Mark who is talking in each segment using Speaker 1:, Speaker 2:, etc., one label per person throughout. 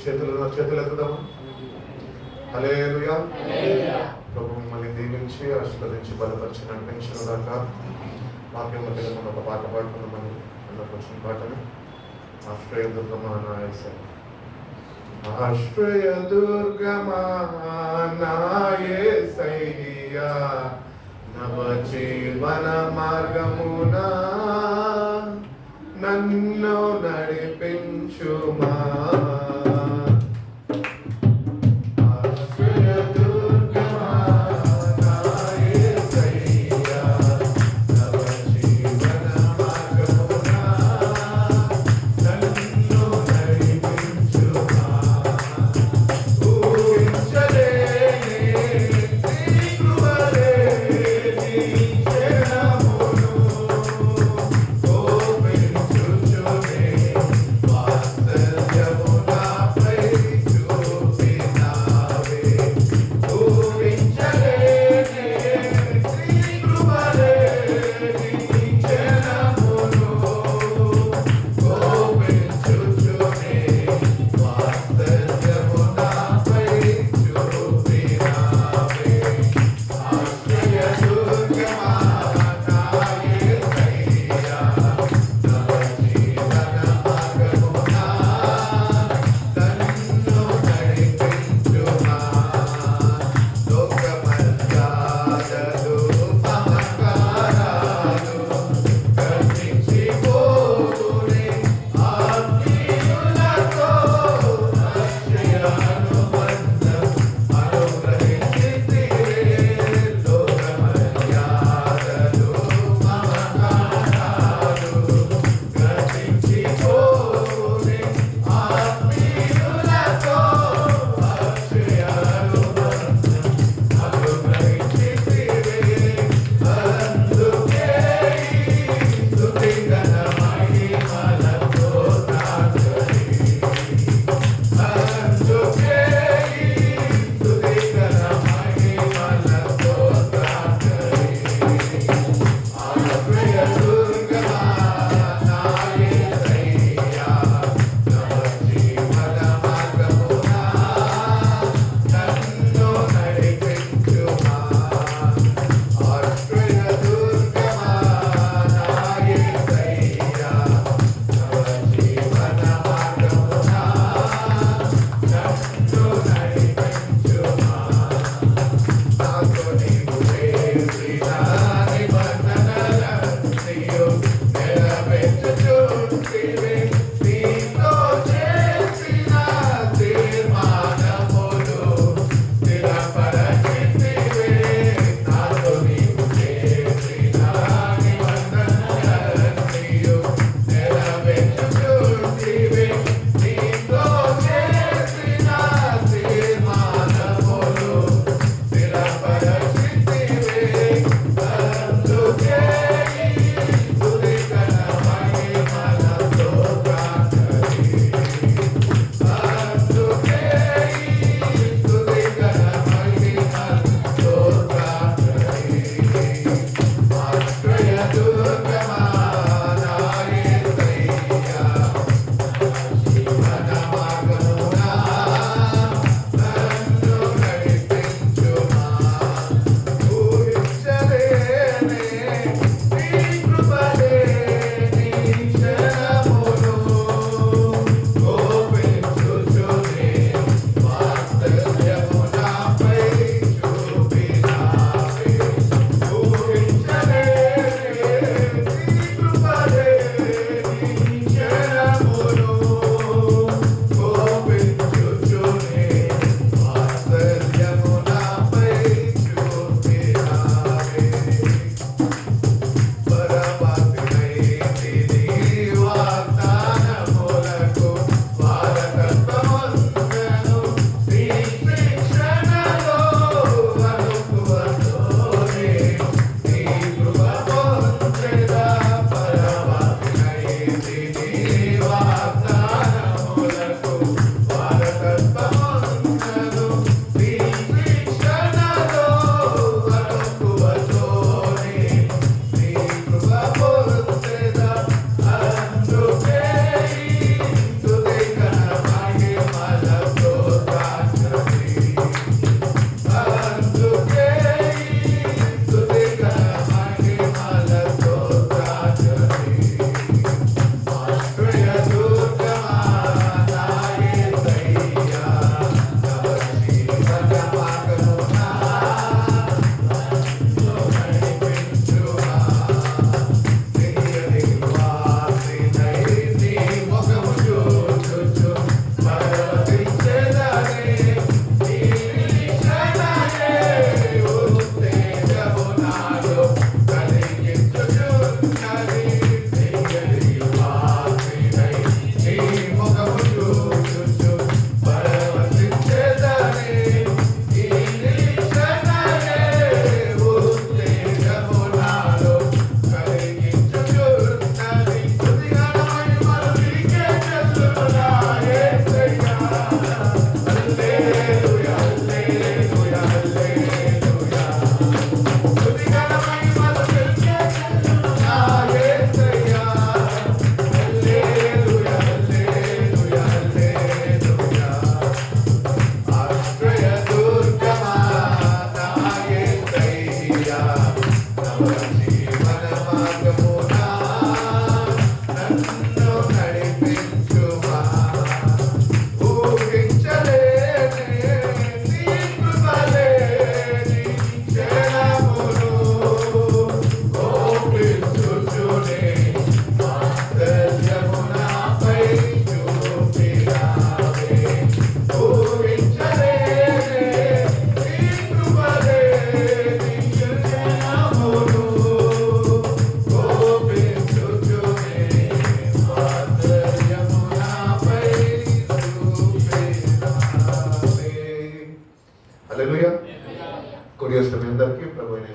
Speaker 1: చేతులు ఎత్తుదామా? హల్లెలూయా. ప్రభు మిమ్మల్ని దీవించి ఆశీర్వదించి బలపరిచి నడిపించిన దాకా వాక్యం మధ్యలో మనం ఒక పాట పాడుకుందామని అన్నకు వచ్చిన పాటని ఆశ్రయ దుర్గమా నా యేసయ్యా, ఆశ్రయ దుర్గమా నా యేసయ్యా, నవ జీవన మార్గమునా నన్ను నడిపించుమా.
Speaker 2: Wow.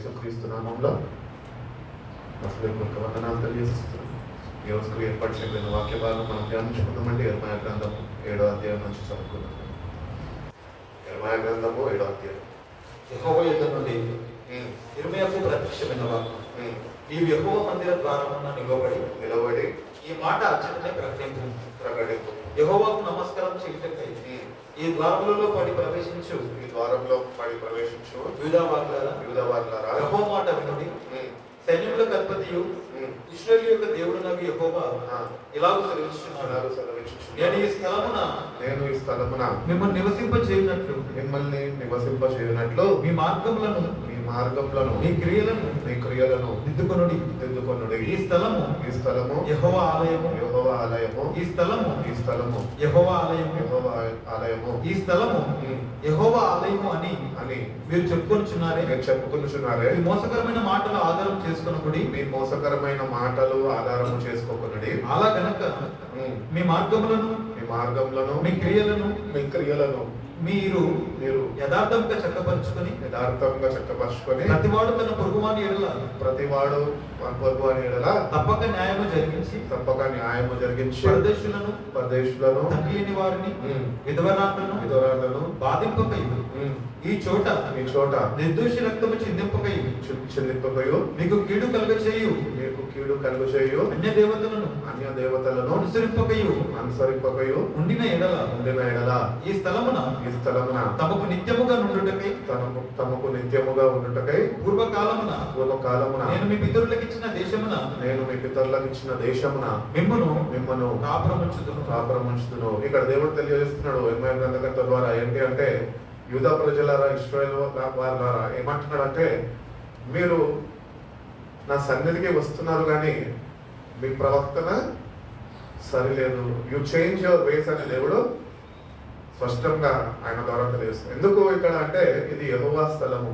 Speaker 1: యేసుక్రీస్తు నామంలో వందనాలు తెలియజేస్తున్నాను. ఈ రోజుకు ఏర్పాటు చేయబడిన వాక్య భాగం మనం ధ్యానించుకుందామంటే ఇర్మయా గ్రంథము 7వ అధ్యాయం నుంచి చదువుకుందాం. ఇర్మయా గ్రంథము 7వ అధ్యాయం.
Speaker 2: యెహోవా యుద్ధ నుండి ఇర్మయాకు ప్రత్యక్షమైన వాక్కు. ఈ యెహోవా మందిర ద్వారమున నిలబడి ఈ మాట అచ్చటనే ప్రకటింపు. యెహోవాకు నమస్కారం చేయుటకై ఈ ద్వారములలో పడి ప్రవేశించు. యూదావారులారా, యెహోవా మాట వినుడి. సైన్యములకు అధిపతియు ఇశ్రాయేలు యొక్క దేవుడనగు యెహోవా ఇలాగు సెలవిస్తున్నాడు, నేను ఈ స్థలమున మిమ్మల్ని నివసింపచేయునట్లు మీ మార్గములను మీ క్రియలను దిద్దుకొనుడి. ఈ స్థలము యెహోవా ఆలయము. ఈ స్థలము యెహోవా ఆలయము. ఈ స్థలము యెహోవా ఆలయము అని మీరు చెప్పుకొనుచున్నారే. ఈ మోసకరమైన మాటలు ఆధారం చేసుకొనుడి. అలా గనక మీ మార్గములను మీ క్రియలను మీరు యథార్థంగా చక్కపరుచుకొని ప్రతివాడు తన పొరుగువాని ఎడల తప్పక న్యాయము జరిగించి పరదేశులను తండ్రి లేని వారిని విధవరాలను బాధింపకయు ఈ చోట నిర్దోషి రక్తము చిందింపకయు మీకు కీడు కలుగచేయు అన్య దేవతలను అనుసరింపకయు ఉండిన ఎడల ఈ స్థలమున తమకు నిత్యముగా ఉండుటకై పూర్వకాలమున నేను మీ పితరులకు ఇచ్చిన దేశమున మిమ్మును కాపురముంచుదును.
Speaker 1: ఇక్కడ దేవుడు తెలియజేస్తున్నాడు ఇర్మయా గ్రంథకర్త ద్వారా ఏంటి అంటే, యూదా ప్రజలారా, ఇశ్రాయేలు వారులారా, ఏమంటున్నాడు అంటే, మీరు నా సన్నిధికి వస్తున్నారు కానీ మీ ప్రవర్తన సరిలేదు. యు చేంజ్ యువర్ వేస్ అని దేవుడు స్పష్టంగా ఆయన ద్వారా తెలియజేస్తుంది. ఎందుకు ఇక్కడ అంటే, ఇది యెహోవా స్థలము.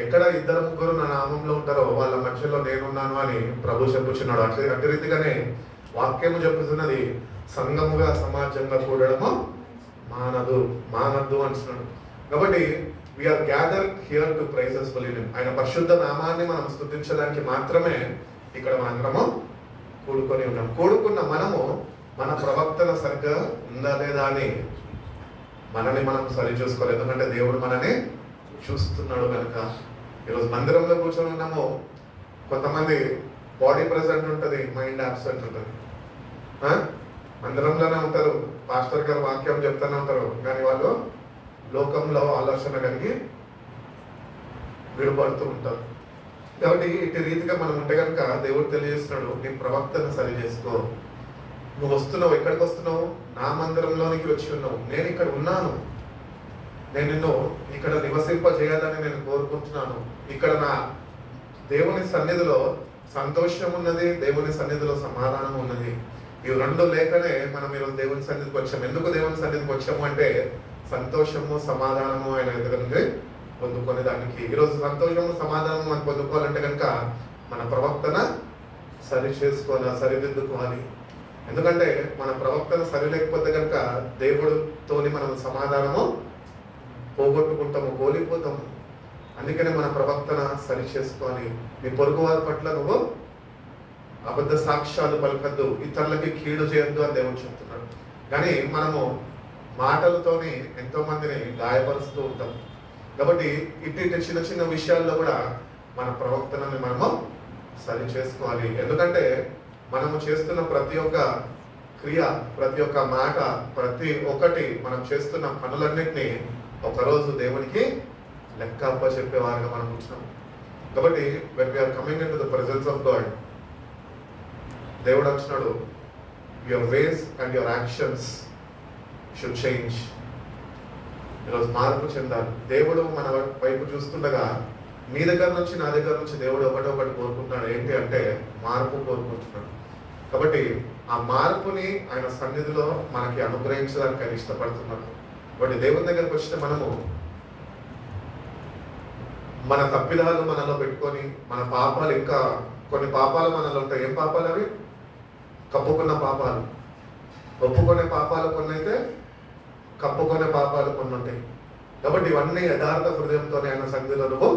Speaker 1: ఎక్కడ 2-3 నా నామంలో ఉంటారో వాళ్ళ మధ్యలో నేనున్నాను అని ప్రభు చెప్పుచున్నాడు. అట్టి రీతిగానే వాక్యము చెప్పుతున్నది, సంఘముగా సమాజంగా కూడడము మానద్దు అంటున్నాడు. కాబట్టి we are gather here to praises him. ఆయన పరిశుద్ధ నామాన్ని మనం స్తుతించడానికి మాత్రమే ఇక్కడ మనందరము కూడుకున్న మనము మన ప్రవర్తన సరిగ్గా ఉందా లేదా అని మనని మనం సరి చూసుకోవాలి. ఎందుకంటే దేవుడు మనని చూస్తున్నాడు కనుక. ఈరోజు మందిరంలో కూర్చొని ఉన్నాము, కొంతమంది బాడీ ప్రెసెంట్ ఉంటుంది, మైండ్ యాబ్సెంట్ ఉంటుంది. మందిరంలోనే ఉంటారు, పాస్టర్ గారు వాక్యం చెప్తూనే ఉంటారు, కానీ వాళ్ళు లోకంలో ఆలోచన కలిగి విడబడుతూ ఉంటారు. కాబట్టి ఇటు రీతిగా మనం ఉంటే కనుక దేవుడు తెలియజేస్తున్నాడు, నీ ప్రవర్తన సరి చేసుకో. నువ్వు వస్తున్నావు, ఎక్కడికి వస్తున్నావు? నా మందిరంలోనికి వచ్చి ఉన్నావు. నేను ఇక్కడ ఉన్నాను, నేను నిన్ను ఇక్కడ నివసింపజేయాలని నేను కోరుకుంటున్నాను. ఇక్కడ నా దేవుని సన్నిధిలో సంతోషం ఉన్నది, దేవుని సన్నిధిలో సమాధానం ఉన్నది. ఇవి రెండు లేకనే మనం ఈరోజు దేవుని సన్నిధికి వచ్చాము. ఎందుకు దేవుని సన్నిధికి వచ్చాము అంటే, సంతోషము సమాధానము ఆయన దగ్గర పొందుకునే దానికి. ఈరోజు సంతోషము సమాధానము మనం పొందుకోవాలంటే కనుక మన ప్రవర్తన సరి చేసుకోవాలి, సరిదిద్దుకోవాలి. ఎందుకంటే మన ప్రవర్తన సరి లేకపోతే కనుక దేవుడితోని మనం సమాధానము పోగొట్టుకుంటాము, కోల్పోతాము. అందుకనే మన ప్రవర్తన సరి చేసుకోవాలి. నీ పొరుగు వారి పట్ల నువ్వు అబద్ధ సాక్ష్యాలు పలకద్దు, ఇతరులకి కీడు చేయొద్దు అని దేవుడు చెప్తున్నాడు. కానీ మనము మాటలతోని ఎంతో మందిని గాయపరుస్తూ ఉంటాం. కాబట్టి ఇటు చిన్న చిన్న విషయాల్లో కూడా మన ప్రవర్తనని మనము సరి చేసుకోవాలి. ఎందుకంటే మనము చేస్తున్న ప్రతి ఒక్క క్రియ, ప్రతి ఒక్క మాట, ప్రతి ఒక్కటి మనం చేస్తున్న పనులన్నింటినీ ఒకరోజు దేవునికి లెక్క అప్పచెప్పేవారుగా మనం ఉంటున్నాం. కాబట్టి when we are coming into the presence of God, దేవుడు అంటున్నాడు, your ways and your actions should change. ఈరోజు మార్పు చెందాలి. దేవుడు మన వైపు చూస్తుండగా మీ దగ్గర నుంచి నా దగ్గర నుంచి దేవుడు ఒకటి కోరుకుంటున్నాడు. ఏంటి అంటే మార్పు కోరుకుంటున్నాడు. కాబట్టి ఆ మార్పుని ఆయన సన్నిధిలో మనకి అనుగ్రహించడానికి ఆయన ఇష్టపడుతున్నాడు. కాబట్టి దేవుని దగ్గరకు వచ్చితే మనము మన తప్పిదాలు మనలో పెట్టుకొని, మన పాపాలు, ఇంకా కొన్ని పాపాలు మనలో ఉంటాయి. ఏం పాపాలు అవి? కప్పుకున్న పాపాలు, ఒప్పుకునే పాపాలు కొన్ని అయితే, కప్పుకునే పాపాలు కొన్ని ఉంటాయి. కాబట్టి ఇవన్నీ యథార్థ హృదయంతో ఆయన సన్నిధిలో నువ్వు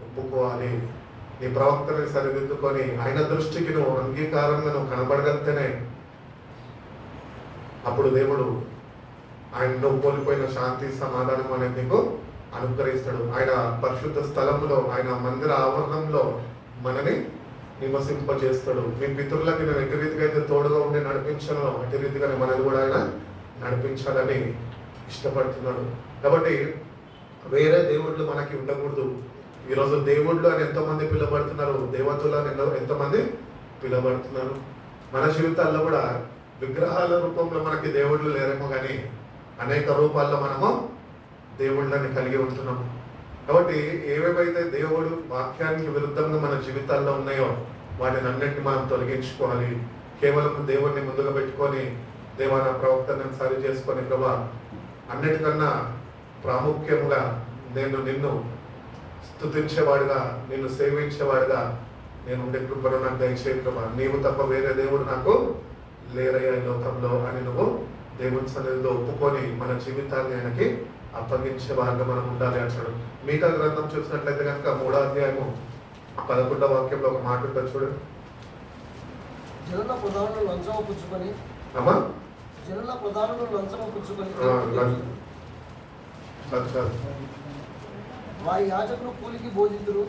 Speaker 1: ఒప్పుకోవాలి. నీ ప్రవక్తని సరిదిద్దుకొని ఆయన దృష్టికి నువ్వు అంగీకారంగా నువ్వు కనబడగలితేనే అప్పుడు దేవుడు ఆయన నువ్వు కోల్పోయిన శాంతి సమాధానం అనేది నీకు అనుగ్రహిస్తాడు. ఆయన పరిశుద్ధ స్థలంలో, ఆయన మందిర ఆవరణంలో మనని నివసింపజేస్తాడు. మీ పితరులకి నేను ఎటు రీతిగా అయితే తోడుగా ఉండి నడిపించాను, అటు రీతిగానే మనది కూడా ఆయన నడిపించాలని ఇష్టపడుతున్నాడు. కాబట్టి వేరే దేవుళ్ళు మనకి ఉండకూడదు. ఈరోజు దేవుళ్ళు అని ఎంతోమంది పిలువబడుతున్నారు, దేవతలు అని ఎంతోమంది పిలువబడుతున్నారు. మన జీవితాల్లో కూడా విగ్రహాల రూపంలో మనకి దేవుళ్ళు లేరేమో కానీ అనేక రూపాల్లో మనము దేవుళ్ళని కలిగి ఉంటున్నాము. కాబట్టి ఏవేవైతే దేవుడు వాక్యానికి విరుద్ధంగా మన జీవితాల్లో ఉన్నాయో వాటిని అన్నింటినీ మనం తొలగించుకోవాలి. కేవలం దేవుడిని ముందుగా పెట్టుకొని దేవాన ప్రవక్తను సరి చేసుకొని ప్రభా అన్నిటికన్నా ప్రాముఖ్యంగా నేను నిన్ను స్తుతించేవాడుగా, నిన్ను సేవించేవాడుగా నేను ఉండే కృపను నాకు దయచేయి ప్రభా. నీవు తప్ప వేరే దేవుడు నాకు లేరయ్యా ఈ లోకంలో అని నువ్వు దేవుని సన్నిధిలో ఒప్పుకొని మన జీవితాన్ని ఆయనకి అప్పగించే వారిగా మనం ఉండాలి అంటాడు. మీకా గ్రంథం చూసినట్లయితే కనుక 3వ అధ్యాయము 11వ వాక్యంలో ఒక మాట ఉంటుంది చూడండి.
Speaker 3: జనుల ప్రధానులు లంచము పుచ్చుకొని
Speaker 1: అమ్మా
Speaker 3: జనుల ప్రధానులు లంచము పుచ్చుకొని వారి యాజకులు కూలికి బోధింతురు,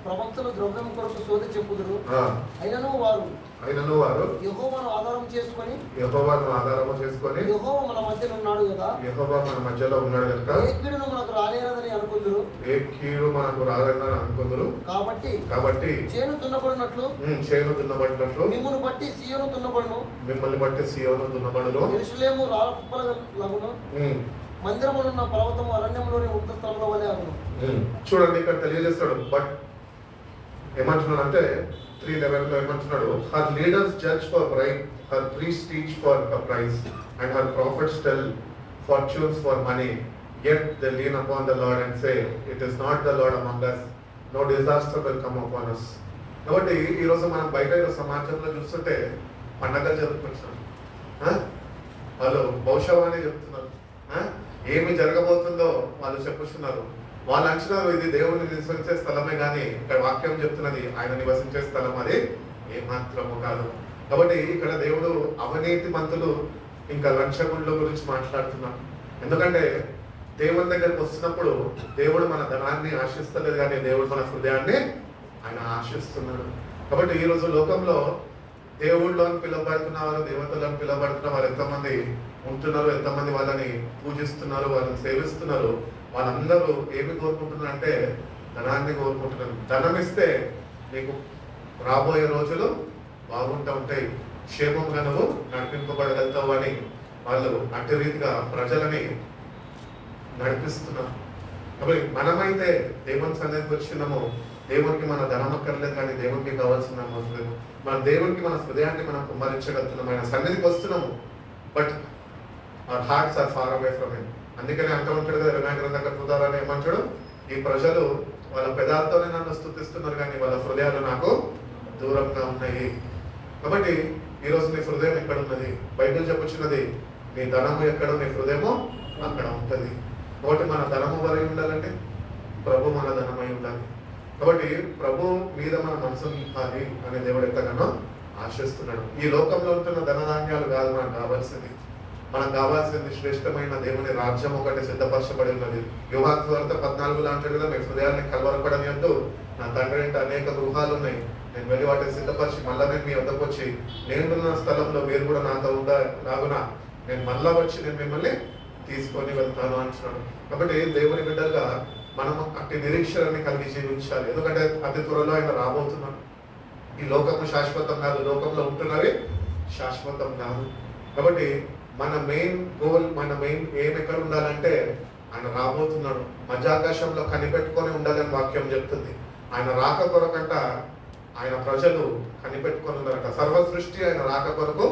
Speaker 3: ప్రవక్తలు ద్రవ్యం కొరకు శోధ చెప్పుదురు. అయినను వారు యెహోవాను ఆధారం చేసుకొని యెహోవా మన మధ్యలో ఉన్నాడు కదా,
Speaker 1: యెహోవా మన మధ్యలో ఉన్నాడు కనుక
Speaker 3: ఏ కీడును మనకు రాలేదని అనుకుందురు,
Speaker 1: ఏ కీడు మనకు రాలేదని అనుకుందురు. కాబట్టి
Speaker 3: చేను దున్నబడినట్లు మిమ్మును బట్టి సీయోను దున్నబడును,
Speaker 1: మిమ్మల్ని బట్టి సీయోను దున్నబడును,
Speaker 3: యెరూషలేము రాళ్లకుప్పలగును, మందిరములున్న పర్వతము అరణ్యంలోని ముక్త స్థలంలో వలె అగును.
Speaker 1: చూడండి ఇక్కడ తెలియజేస్తాడు. బట్ ఏమంటున్నాడు అంటే 3:11 ఏమంటున్నాడు, her leaders judge for right, her priest teach for a price, and her prophets tell fortunes for money, yet they lean upon the Lord and say, it is not the Lord among us, no disaster will come upon us. కాబట్టి ఈరోజు మనం బయట సమాజంలో చూస్తుంటే పండగలు జరుపుకుంటున్నాం, వాళ్ళు భవిష్యవాణి చెప్తున్నారు, ఏమి జరగబోతుందో వాళ్ళు చెప్పుతున్నారు. వాళ్ళు అంటున్నారు ఇది దేవుని నివసించే స్థలమే కానీ ఇక్కడ వాక్యం చెప్తున్నది ఆయన నివసించే స్థలం అది ఏమాత్రము కాదు. కాబట్టి ఇక్కడ దేవుడు అవినీతి మంతులు ఇంకా లంచగుండ్ల గురించి మాట్లాడుతున్నాడు. ఎందుకంటే దేవుని దగ్గరికి వస్తున్నప్పుడు దేవుడు మన ధనాన్ని ఆశిస్తలేదు కానీ దేవుడు మన హృదయాన్ని ఆయన ఆశిస్తున్నాడు. కాబట్టి ఈరోజు లోకంలో దేవుళ్ళని పిలువబడుతున్న వారు, దేవతలను పిలువబడుతున్న వారు ఎంతమంది ఉంటున్నారు, ఎంతమంది వాళ్ళని పూజిస్తున్నారు, వాళ్ళని సేవిస్తున్నారు. వాళ్ళందరూ ఏమి కోరుకుంటున్నారు అంటే ధనాన్ని కోరుకుంటున్నారు. ధనం ఇస్తే నీకు రాబోయే రోజులు బాగుంటూ ఉంటాయి, క్షేమంగా నువ్వు నడిపింపబడగలుగుతావు అని వాళ్ళు అట్టి రీతిగా ప్రజలని నడిపిస్తున్నారు. కాబట్టి మనమైతే దేవుని సన్నిధికి వచ్చినాము, దేవునికి మన ధనం అక్కర్లేదు కానీ దేవునికి కావాల్సిన అవసరం, మన దేవునికి మన హృదయాన్ని మనం కుమ్మరించగలుగుతున్నాం, ఆయన సన్నిధికి వస్తున్నాము. But our hearts are far away from him. అందుకనే అంటూ ఉంటాడు కదా రిమైండర్ దగ్గర ఉదాహరణ ఏమంటాడు, ఈ ప్రజలు వాళ్ళ పెదాలతోనే నన్ను స్తుతిస్తున్నారు కానీ వాళ్ళ హృదయాలు నాకు దూరంగా ఉన్నాయి. కాబట్టి ఈరోజు నీ హృదయం ఎక్కడ ఉన్నది? బైబిల్ చెప్పుచున్నది నీ ధనము ఎక్కడ నీ హృదయము అక్కడ ఉంటుంది. కాబట్టి మన ధనము వరై ఉండాలంటే ప్రభు మన ధనమై ఉండాలి. కాబట్టి ప్రభు మీద మన మనసు నింపాలి అనే దేవుడు ఎంతగానో ఆశిస్తున్నాడు. ఈ లోకంలో ఉంటున్న ధనధాన్యాలు కాదు మనకు కావాల్సింది. మనకు కావాల్సింది శ్రేష్టమైన దేవుని రాజ్యం ఒకటి సిద్ధపరచబడి ఉన్నది. యోహాను సువార్త 14 అంటాడు కదా, మీ హృదయాన్ని కలవరపడనియొద్దు, నా తండ్రి ఇంట అనేక గృహాలు ఉన్నాయి, నేను వెళ్ళి వాటిని సిద్ధపరిచి మళ్ళా నేను మీ వద్దకు వచ్చి నేనున్న స్థలంలో మీరు కూడా నాతో లాగున నేను మళ్ళా వచ్చి నేను మిమ్మల్ని తీసుకొని వెళ్తాను అంటున్నాడు. కాబట్టి దేవుని బిడ్డలుగా మనం అట్టి నిరీక్షణని కలిగి జీవించాలి. ఎందుకంటే అతి త్వరలో ఆయన రాబోతున్నాడు. ఈ లోకము శాశ్వతం కాదు, లోకంలో ఉంటున్నవి శాశ్వతం కాదు. కాబట్టి మన మెయిన్ గోల్, మన మెయిన్ ఏం ఎక్కడ ఉండాలంటే ఆయన రాబోతున్నాడు. మధ్యాకాశంలో కనిపెట్టుకొని ఉండాలని వాక్యం చెప్తుంది. ఆయన రాక కొరకంట ఆయన ప్రజలు కనిపెట్టుకొని ఉన్నారంట. సర్వ సృష్టి ఆయన రాక కొరకు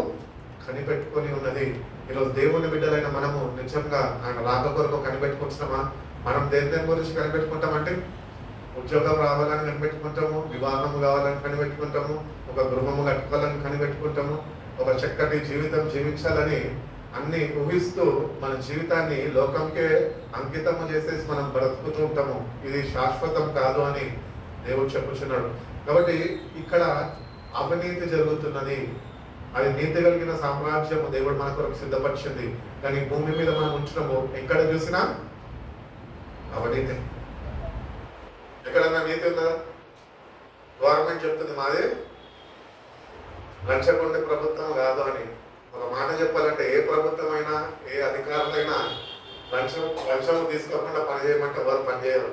Speaker 1: కనిపెట్టుకొని ఉన్నది. ఈరోజు దేవుని బిడ్డలైన మనము నిజంగా ఆయన రాక కొరకు కనిపెట్టుకుంటున్నామా? మనం దేని గురించి కనిపెట్టుకుంటామంటే ఉద్యోగం రావాలని కనిపెట్టుకుంటాము, వివాహం కావాలని కనిపెట్టుకుంటాము, ఒక గృహము కట్టుకోవాలని కనిపెట్టుకుంటాము, ఒక చక్కటి జీవితం జీవించాలని అన్ని ఊహిస్తూ మన జీవితాన్ని లోకంకే అంకితము చేసేసి మనం బ్రతుకుతూ ఉంటాము. ఇది శాశ్వతం కాదు అని దేవుడు చెప్పుచున్నాడు. కాబట్టి ఇక్కడ అవినీతి జరుగుతున్నది. అది నీతి కలిగిన సామ్రాజ్యము దేవుడు మన కొరకు సిద్ధపరిచింది. కానీ భూమి మీద మనం ఉంచినము ఎక్కడ చూసినా అవినీతి. ఎక్కడన్నా నీతి ఉందా? గవర్నమెంట్ చెప్తుంది మాది లంచగొండే ప్రభుత్వం కాదు అని. ఒక మాట చెప్పాలంటే ఏ ప్రభుత్వం అయినా ఏ అధికారులైనా లంచం తీసుకోకుండా పనిచేయమంటే వారు పనిచేయరు.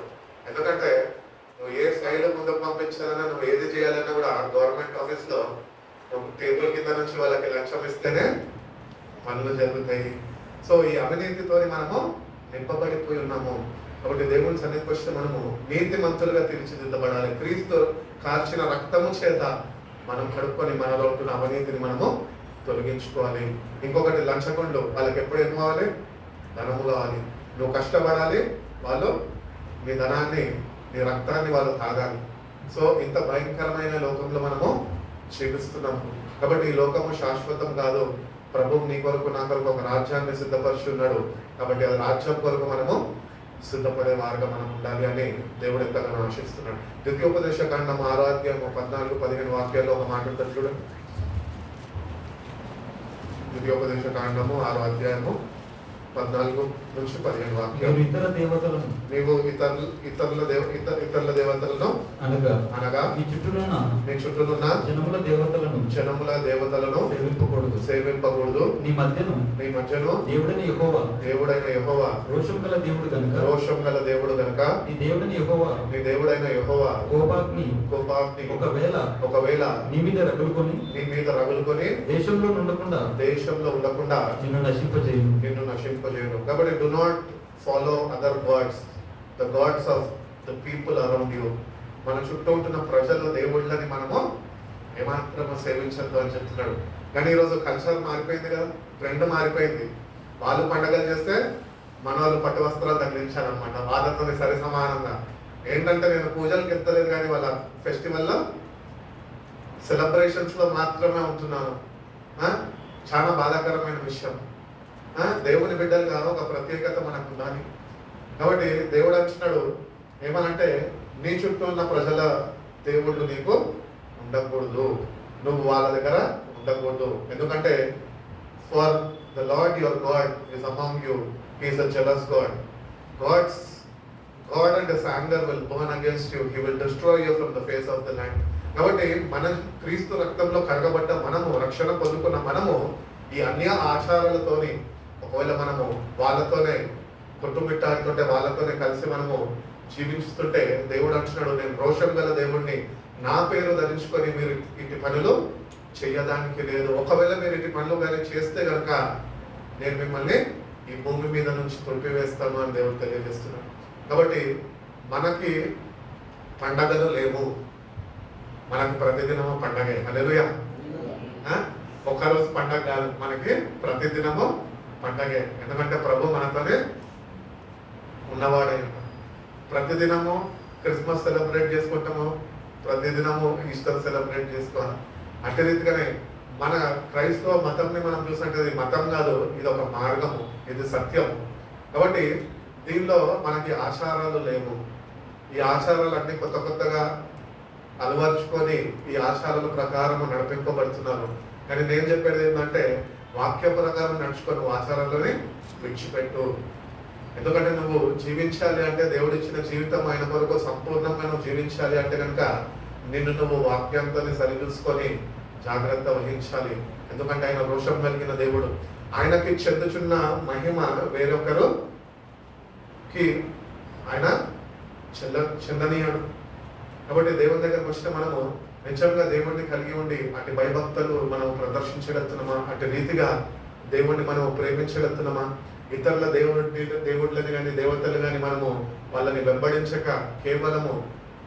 Speaker 1: ఎందుకంటే నువ్వు ఏ స్థాయిలో ముందుకు పంపించాలన్నా, నువ్వు ఏది చేయాలన్నా కూడా గవర్నమెంట్ ఆఫీస్లో టేబుల్ కింద నుంచి వాళ్ళకి లంచం ఇస్తేనే పనులు జరుగుతాయి. సో ఈ అవినీతితో మనము నింపబడిపోయి ఉన్నాము. కాబట్టి దేవుని సన్నిధికి వస్తే మనము నీతిమంతులుగా తీర్చిదిద్దబడాలి. క్రీస్తు కార్చిన రక్తము చేత మనం కడుక్కొని మనలో ఉంటున్న అవినీతిని మనము తొలగించుకోవాలి. ఇంకొకటి లంచగొండ్లు, వాళ్ళకి ఎప్పుడు ఏం కావాలి? ధనము కావాలి. నువ్వు కష్టపడాలి, వాళ్ళు నీ ధనాన్ని నీ రక్తాన్ని వాళ్ళు తాగాలి. సో ఇంత భయంకరమైన లోకంలో మనము జీవిస్తున్నాము. కాబట్టి ఈ లోకము శాశ్వతం కాదు. ప్రభువు నీ కొరకు నా కొరకు ఒక రాజ్యాన్ని సిద్ధపరిచి ఉన్నాడు. కాబట్టి ఆ రాజ్యం కొరకు మనము సిద్ధపడే వారుగా మనం ఉండాలి అని దేవుడు ఎంతగానో ఆశిస్తున్నాడు. ద్వితీయోపదేశ కాండం 6వ అధ్యాయము 14-15 వాక్యాల్లో ఒక మాట ఉంటుంది చూడండి. ద్వితీయోపదేశ కాండము 6వ అధ్యాయము 14-15 వాక్యాలు.
Speaker 2: ఇతర దేవతలను
Speaker 1: నీవు ఇతరుల దేవతలను అనగా నీ చుట్టూనున్న జనముల దేవతలను సేవింపకూడదు. నీ మధ్యను దేవుడైన యెహోవా
Speaker 2: రోషం గల
Speaker 1: దేవుడు గనుక
Speaker 2: నీ దేవుడైన యెహోవా కోపాగ్ని ఒకవేళ నీ మీద రగులుకొని దేశంలో ఉండకుండా నిన్ను నశింపజేయును. కాబట్టి do not follow other gods, the gods of the people around you. మన చుట్టూ ఉంటున్న ప్రజలు దేవుళ్ళని మనము ఏమాత్రము సేవించద్దు అని చెప్తున్నాడు. కానీ ఈరోజు కల్చర్ మారిపోయింది కదా, ట్రెండ్ మారిపోయింది. వాళ్ళు పండగలు చేస్తే మన వాళ్ళు పట్టు వస్త్రాలు తగిలించాలన్నమాట, వాళ్ళతో సరి సమానంగా. ఏంటంటే నేను పూజలకు ఎత్తలేదు కానీ వాళ్ళ ఫెస్టివల్లో సెలబ్రేషన్స్లో మాత్రమే ఉంటున్నాను. చాలా బాధాకరమైన విషయం. దేవుని బిడ్డలుగా ఒక ప్రత్యేకత మనకు ఉండాలి. కాబట్టి దేవుడు అంటున్నాడు ఏమనంటే, నీ చుట్టూ ఉన్న ప్రజల దేవుళ్ళు నీకు ఉండకూడదు, నువ్వు వాళ్ళ దగ్గర ఉండకూడదు. ఎందుకంటే for the lord your God is among you, he is a jealous God. God and his anger will burn against you, he will destroy you from the face of the land. కాబట్టి మన క్రీస్తు రక్తంలో కడగబడ్డ మనము, రక్షణ పొందుకున్న మనము ఈ అన్య ఆచారాలతోని ఒకవేళ మనము వాళ్ళతోనే కొట్టుమిట్టాడుతుంటే, వాళ్ళతోనే కలిసి మనము జీవిస్తుంటే దేవుడు అంటున్నాడు, నేను రోషం గల దేవుడిని, నా పేరు ధరించుకొని మీరు ఇటు పనులు చేయడానికి లేదు. ఒకవేళ మీరు ఇటు పనులు కానీ చేస్తే కనుక నేను మిమ్మల్ని ఈ భూమి మీద నుంచి తొలిపివేస్తాను అని దేవుడు తెలియజేస్తున్నాడు. కాబట్టి మనకి పండగలు లేవు, మనకి ప్రతిదినము పండగే. హల్లెలూయా. ఒక్కరోజు పండగ కాదు, మనకి ప్రతిదినము పండగే. ఎందుకంటే ప్రభు మనతోనే ఉన్నవాడే. ప్రతిదినము క్రిస్మస్ సెలబ్రేట్ చేసుకుంటాము, ప్రతిదినము ఈస్టర్ సెలబ్రేట్ చేసుకోవాలి. అట్టి రీతిగానే మన క్రైస్తవ మతంని మనం చూస్తుంటే ఇది మతం కాదు, ఇది ఒక మార్గము, ఇది సత్యం. కాబట్టి దీనిలో మనకి ఆచారాలు లేవు. ఈ ఆచారాలన్నీ కొత్తగా అలవర్చుకొని ఈ ఆచారాల ప్రకారం నడిపింపబడుతున్నారు. కానీ నేను చెప్పేది ఏంటంటే, వాక్య ప్రకారం నడుచుకొని ఆచారాలని విడిచిపెట్టు. ఎందుకంటే నువ్వు జీవించాలి అంటే, దేవుడు ఇచ్చిన జీవితం ఆయన కొరకు సంపూర్ణంగా నువ్వు జీవించాలి అంటే కనుక నిన్ను నువ్వు వాక్యంతో సరిచూసుకొని జాగ్రత్త వహించాలి. ఎందుకంటే ఆయన రోషం కలిగిన దేవుడు. ఆయనకి చెందుచున్న మహిమ వేరొకరుకి ఆయన చెందనీయడు. కాబట్టి దేవుని దగ్గరకు వస్తే మనము నిజంగా దేవుడిని కలిగి ఉండి అటు భయభక్తులు మనం ప్రదర్శించగలుగుతున్నామా, అటు రీతిగా దేవుడిని మనం ప్రేమించగలుగుతున్నామా, ఇతరుల దేవుళ్ళని కానీ దేవతలు కానీ మనము వాళ్ళని వెంబడించక కేవలము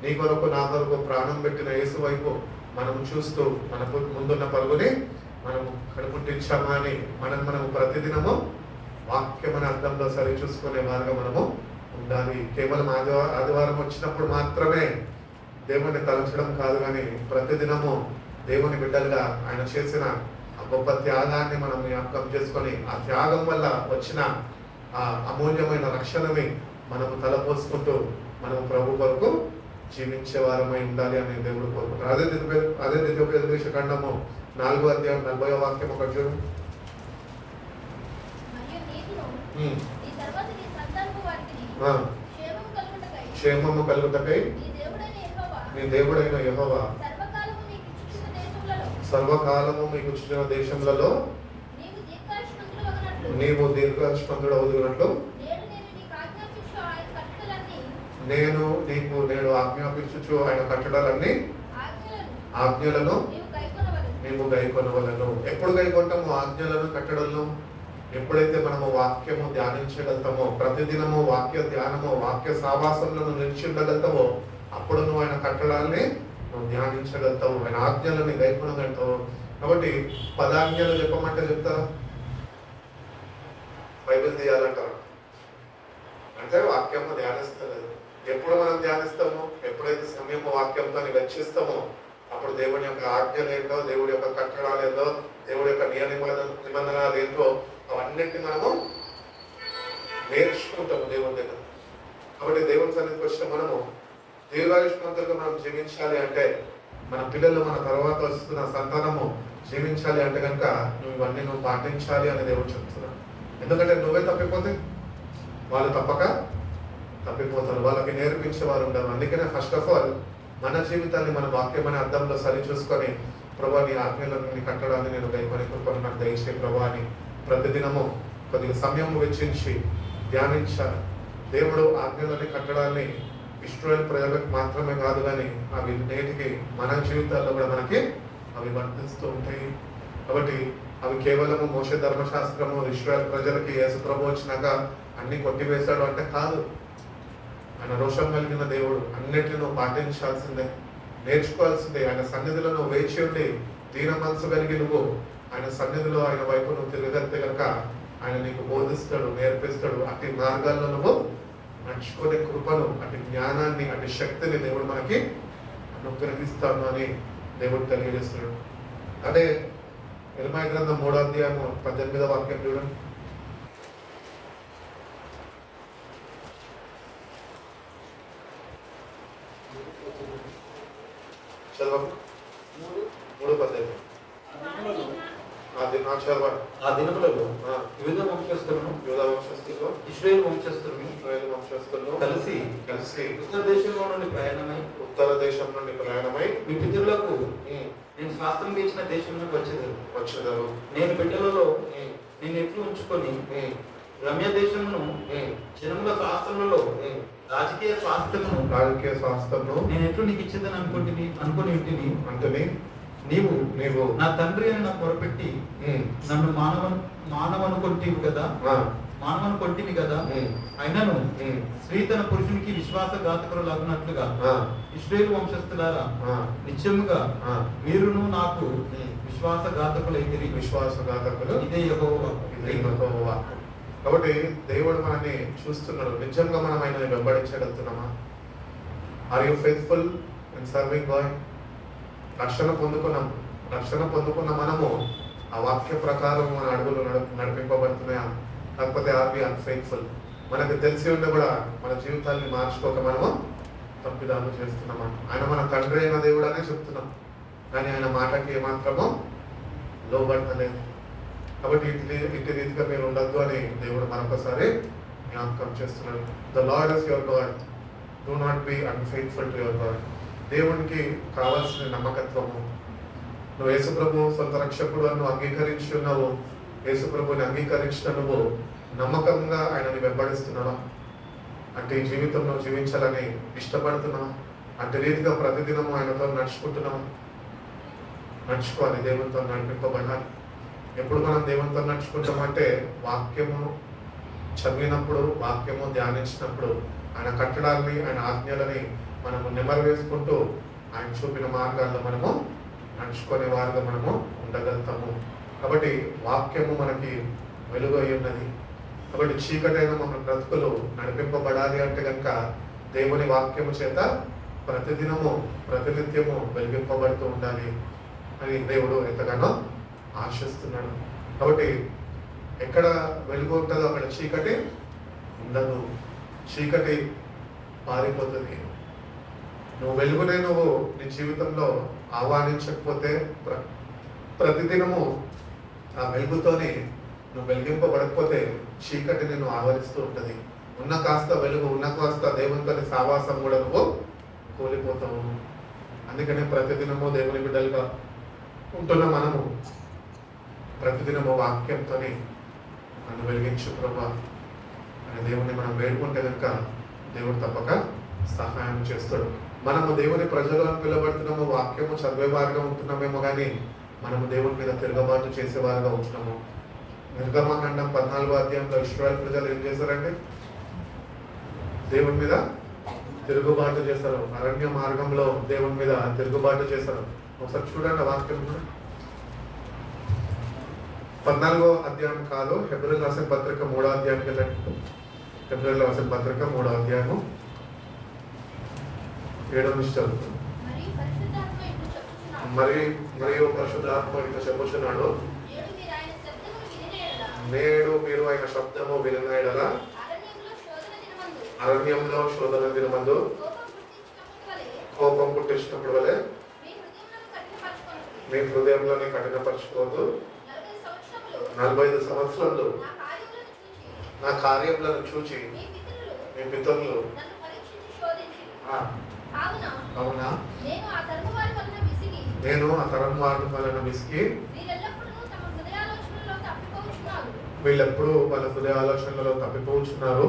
Speaker 2: నీ కొరకు నా కొరకు ప్రాణం పెట్టిన యేసు వైపు మనము చూస్తూ మన ముందున్న పరుగుని మనము కడుపుట్టించామా అని మనము ప్రతిదినము వాక్యమైన అర్థంలో సరి చూసుకునే వారుగా మనము ఉండాలి. కేవలం ఆదివారం వచ్చినప్పుడు మాత్రమే దేవుణ్ణి తలంచడం కాదు, కానీ ప్రతిదినము దేవుని బిడ్డలుగా ఆయన చేసిన
Speaker 1: గొప్ప త్యాగాన్ని మనం జ్ఞాపకం చేసుకొని ఆ త్యాగం వల్ల వచ్చిన ఆ అమూల్యమైన రక్షణని మనము తలపోసుకుంటూ మనము ప్రభు కొరకు జీవించే వారమై ఉండాలి అని దేవుడు కోరుకుంటారు. అదే ద్వితీయోపదేశ ఖండము 4వ అధ్యాయం 40వ వాక్యం ఒకటి చూడు. క్షేమము కలుగుటకై నీ దేవుడైన యెహోవా సర్వకాలము మీకు ఇచ్చిన దేశములలో నీవు దీర్ఘాయుష్మంతుడు అవుతున్నట్లు నేడు ఆజ్ఞాపించుచు ఆయన కట్టడాలన్నీ ఆజ్ఞలను నీవు గైకొనవలను. ఎప్పుడు గైకొంటాము ఆజ్ఞలను కట్టడలను? ఎప్పుడైతే మనము వాక్యము ధ్యానించగలుగుతామో, ప్రతిదినము వాక్య ధ్యానము వాక్య సావాసంలో నిలిచి ఉండగలుగుతావో అప్పుడు నువ్వు ఆయన కట్టడాన్ని నువ్వు ధ్యానించగలుగుతావు, ఆయన ఆజ్ఞలని గైకొనగలుగుతావు. కాబట్టి 10 ఆజ్ఞలు చెప్పమంటే చెప్తారా? బైబిల్ తీయాలంటారు అంటే వాక్యము ధ్యానిస్తలేదు. ఎప్పుడు మనం ధ్యానిస్తామో, ఎప్పుడైతే సమయము వాక్యంతో వెచ్చిస్తామో అప్పుడు దేవుని యొక్క ఆజ్ఞలు ఏంటో, దేవుడి యొక్క కట్టడాలు ఏందో, దేవుడి యొక్క నిబంధనలు ఏంటో అవన్నిటిని మనము నేర్చుకుంటాము దేవుని దగ్గర. కాబట్టి దేవుని సన్నిధికి వచ్చిన మనము దీర్ఘాయుష్మంతులుగా మనం జీవించాలి అంటే, మన పిల్లలు మన తర్వాత వస్తున్న సంతానము జీవించాలి అంటే కనుక నువ్వు ఇవన్నీ నువ్వు పాటించాలి అని దేవుడు చెప్తున్నాడు. ఎందుకంటే నువ్వే తప్పిపోతే వాళ్ళు తప్పిపోతారు, వాళ్ళకి నేర్పించేవారు ఉండరు. అందుకనే ఫస్ట్ ఆఫ్ ఆల్ మన జీవితాన్ని మన వాక్యం అనే అర్థంలో సరి చూసుకొని, ప్రభా నీ ఆజ్ఞలను నీ కట్టడాన్ని నేను గైకొని కృపను నాకు దయచే ప్రభా అని ప్రతిదినము కొద్దిగా సమయం వెచ్చించి ధ్యానించాలి. దేవుడు ఆజ్ఞలని కట్టడాన్ని ఇస్రాయేల్ ప్రజలకు మాత్రమే కాదు కానీ అవి నేటికి మన జీవితాల్లో కూడా మనకి అవి వర్తిస్తూ ఉంటాయి. కాబట్టి అవి కేవలము మోషే ధర్మశాస్త్రము ఇస్రాయేల్ ప్రజలకి యేసు ప్రభు వచ్చినాక అన్ని కొట్టివేశాడు అంటే కాదు. ఆయన రోషం కలిగిన దేవుడు, అన్నిటిని నువ్వు పాటించాల్సిందే, నేర్చుకోవాల్సిందే. ఆయన సన్నిధిలో నువ్వు వేచి ఉండి దీన మనసు కలిగి నువ్వు ఆయన సన్నిధిలో ఆయన వైపు నువ్వు తిరగలితే కనుక ఆయన నీకు బోధిస్తాడు, నేర్పిస్తాడు. అటు మార్గాల్లో నువ్వు నడుచుకునే కృపను, అటు జ్ఞానాన్ని, అటు శక్తిని దేవుడు మనకి అనుగ్రహిస్తాను అని దేవుడు తెలియజేస్తున్నాడు. అదే ఇర్మీయా గ్రంథం 3వ అధ్యాయము 18వ వాక్యం చూడండి. చదవండి. 3:18.
Speaker 2: ఆ దినములలో యూదా వంశస్థులను ఇశ్రాయేలు వంశస్థులను కలిసి ఉత్తర దేశం నుండి ప్రయాణమై మీ పితరులకు నేను స్వాస్థ్యం ఇచ్చిన దేశం నుండి వచ్చేదారు. నేను బిడ్డలలో నేను ఎట్లు ఉంచుకొని రమ్య దేశమును జనముల శాస్త్రములలో రాజకీయ స్వాస్థ్యమును నేను ఎట్లు నీకు ఇచ్చేదని అనుకుని ఉంటుంది. నీవు నా తండ్రి అని నాకు మొరపెట్టి నన్ను మానవను కొట్టివి కదా అయినను స్త్రీ తన పురుషునికి విశ్వాసఘాతకులు అగునట్లుగా ఇశ్రాయేలు వంశస్థులారా నిత్యముగా మీరును నాకు విశ్వాసఘాతకులు ఇదే యెహోవా. కాబట్టి దేవుడు మనల్ని చూస్తున్నాడు. నిజంగా మనం ఆయన వెంబడించగలుగుతున్నామా? Are you faithful in serving God? రక్షణ పొందుకున్న మనము ఆ వాక్య ప్రకారం మన అడుగులు నడిపింపబడుతున్నాయా? లేకపోతే ఆర్ వి అన్ఫెయిత్ఫుల్? మనకు తెలిసి ఉండి కూడా మన జీవితాన్ని మార్చుకోక మనము తప్పిదాలు చేస్తున్నామా? ఆయన మన తండ్రి అయిన దేవుడు అనే చెప్తున్నాం, కానీ ఆయన మాటకి ఏమాత్రమో లోబడతలేదు. కాబట్టి ఇటు రీతిగా మీరు ఉండద్దు అని దేవుడు మరొకసారి జ్ఞాపకం చేస్తున్నాడు. The lord is your God, do not be unfaithful to your God. దేవునికి కావాల్సిన నమ్మకత్వము. నువ్వు యేసుప్రభు సొంత రక్షకుడు అని నువ్వు అంగీకరించి ఉన్నావు, యేసుప్రభుని అంగీకరించిన నువ్వు నమ్మకంగా ఆయనని వెంబడిస్తున్నావా? అంటే ఈ జీవితంలో జీవించాలని ఇష్టపడుతున్నావా? అంటే రీతిగా ప్రతిదినము ఆయనతో నడుచుకుంటున్నావా? నడుచుకోవాలి, దేవునితో నడిపింపబడాలి. ఎప్పుడు మనం దేవునితో నడుచుకుంటామంటే వాక్యము చదివినప్పుడు, వాక్యము ధ్యానించినప్పుడు, ఆయన కట్టడాలని, ఆయన ఆజ్ఞలని మనము నెమరు వేసుకుంటూ ఆయన చూపిన మార్గాల్లో మనము నడుచుకునే వారుగా మనము ఉండగలుగుతాము. కాబట్టి వాక్యము మనకి వెలుగు అయి ఉన్నది. కాబట్టి చీకటైన మన బ్రతుకులు నడిపింపబడాలి అంటే కనుక దేవుని వాక్యము చేత ప్రతిదినము ప్రతినిత్యము వెలిగింపబడుతూ ఉండాలి అని దేవుడు ఎంతగానో
Speaker 1: ఆశిస్తున్నాడు. కాబట్టి ఎక్కడ వెలుగు ఉంటుందో అక్కడ చీకటి ఉండదు, చీకటి పారిపోతుంది. నువ్వు వెలుగునే నువ్వు నీ జీవితంలో ఆహ్వానించకపోతే ప్రతిదినము ఆ వెలుగుతోని నువ్వు వెలిగింపబడకపోతే చీకటి నిన్ను ఆవరిస్తూ ఉంటుంది. ఉన్న కాస్త వెలుగు, ఉన్న కాస్త దేవునితోని సావాసం కూడా నువ్వు కోల్పోతావు. అందుకనే ప్రతిదినము దేవుని బిడ్డలుగా ఉంటున్న మనము ప్రతిదినము వాక్యంతో నన్ను వెలిగించు ప్రభా అని దేవుని మనం వేడుకుంటే కనుక దేవుడు తప్పక సహాయం చేస్తాడు. మనము దేవుని ప్రజలు అని పిలబడుతున్నాము, వాక్యము చదివేవారుగా ఉంటున్నామేమో కానీ మనము దేవుని మీద తిరగబాటు చేసేవారుగా ఉంటున్నాము. నిర్గమకాండం 14వ అధ్యాయంలో ఇశ్రాయేలు ప్రజలు ఏం చేశారంటే దేవుని మీద తిరుగుబాటు చేశారు. అరణ్య మార్గంలో దేవుని మీద తిరుగుబాటు చేశారు. ఒకసారి చూడండి వాక్యం. 14వ అధ్యాయం కాదు, హెబ్రీయులకు రాసిన పత్రిక 3వ అధ్యాయానికి వెళ్ళండి. హెబ్రీయులకు రాసిన పత్రిక 3వ అధ్యాయము 7వ నుంచి చదువుతుంది. మరియు పరిశుద్ధాత్మ ఇట్లా చెప్పుచున్నాడు, నేడు మీరు ఆయన శబ్దము వినిన యెడల అరణ్యంలో శోధన దినమందు కోపం పుట్టించినప్పుడు వలె మీ హృదయంలోనే కఠినపరచుకోవద్దు. 45 సంవత్సరాలు నా కార్యములను చూచి మీ పితరులు అవునా నేను ఆ తరం వారి వలన విసిగి వీళ్ళెప్పుడు వాళ్ళ హృదయ ఆలోచనలలో తప్పిపోతున్నారు,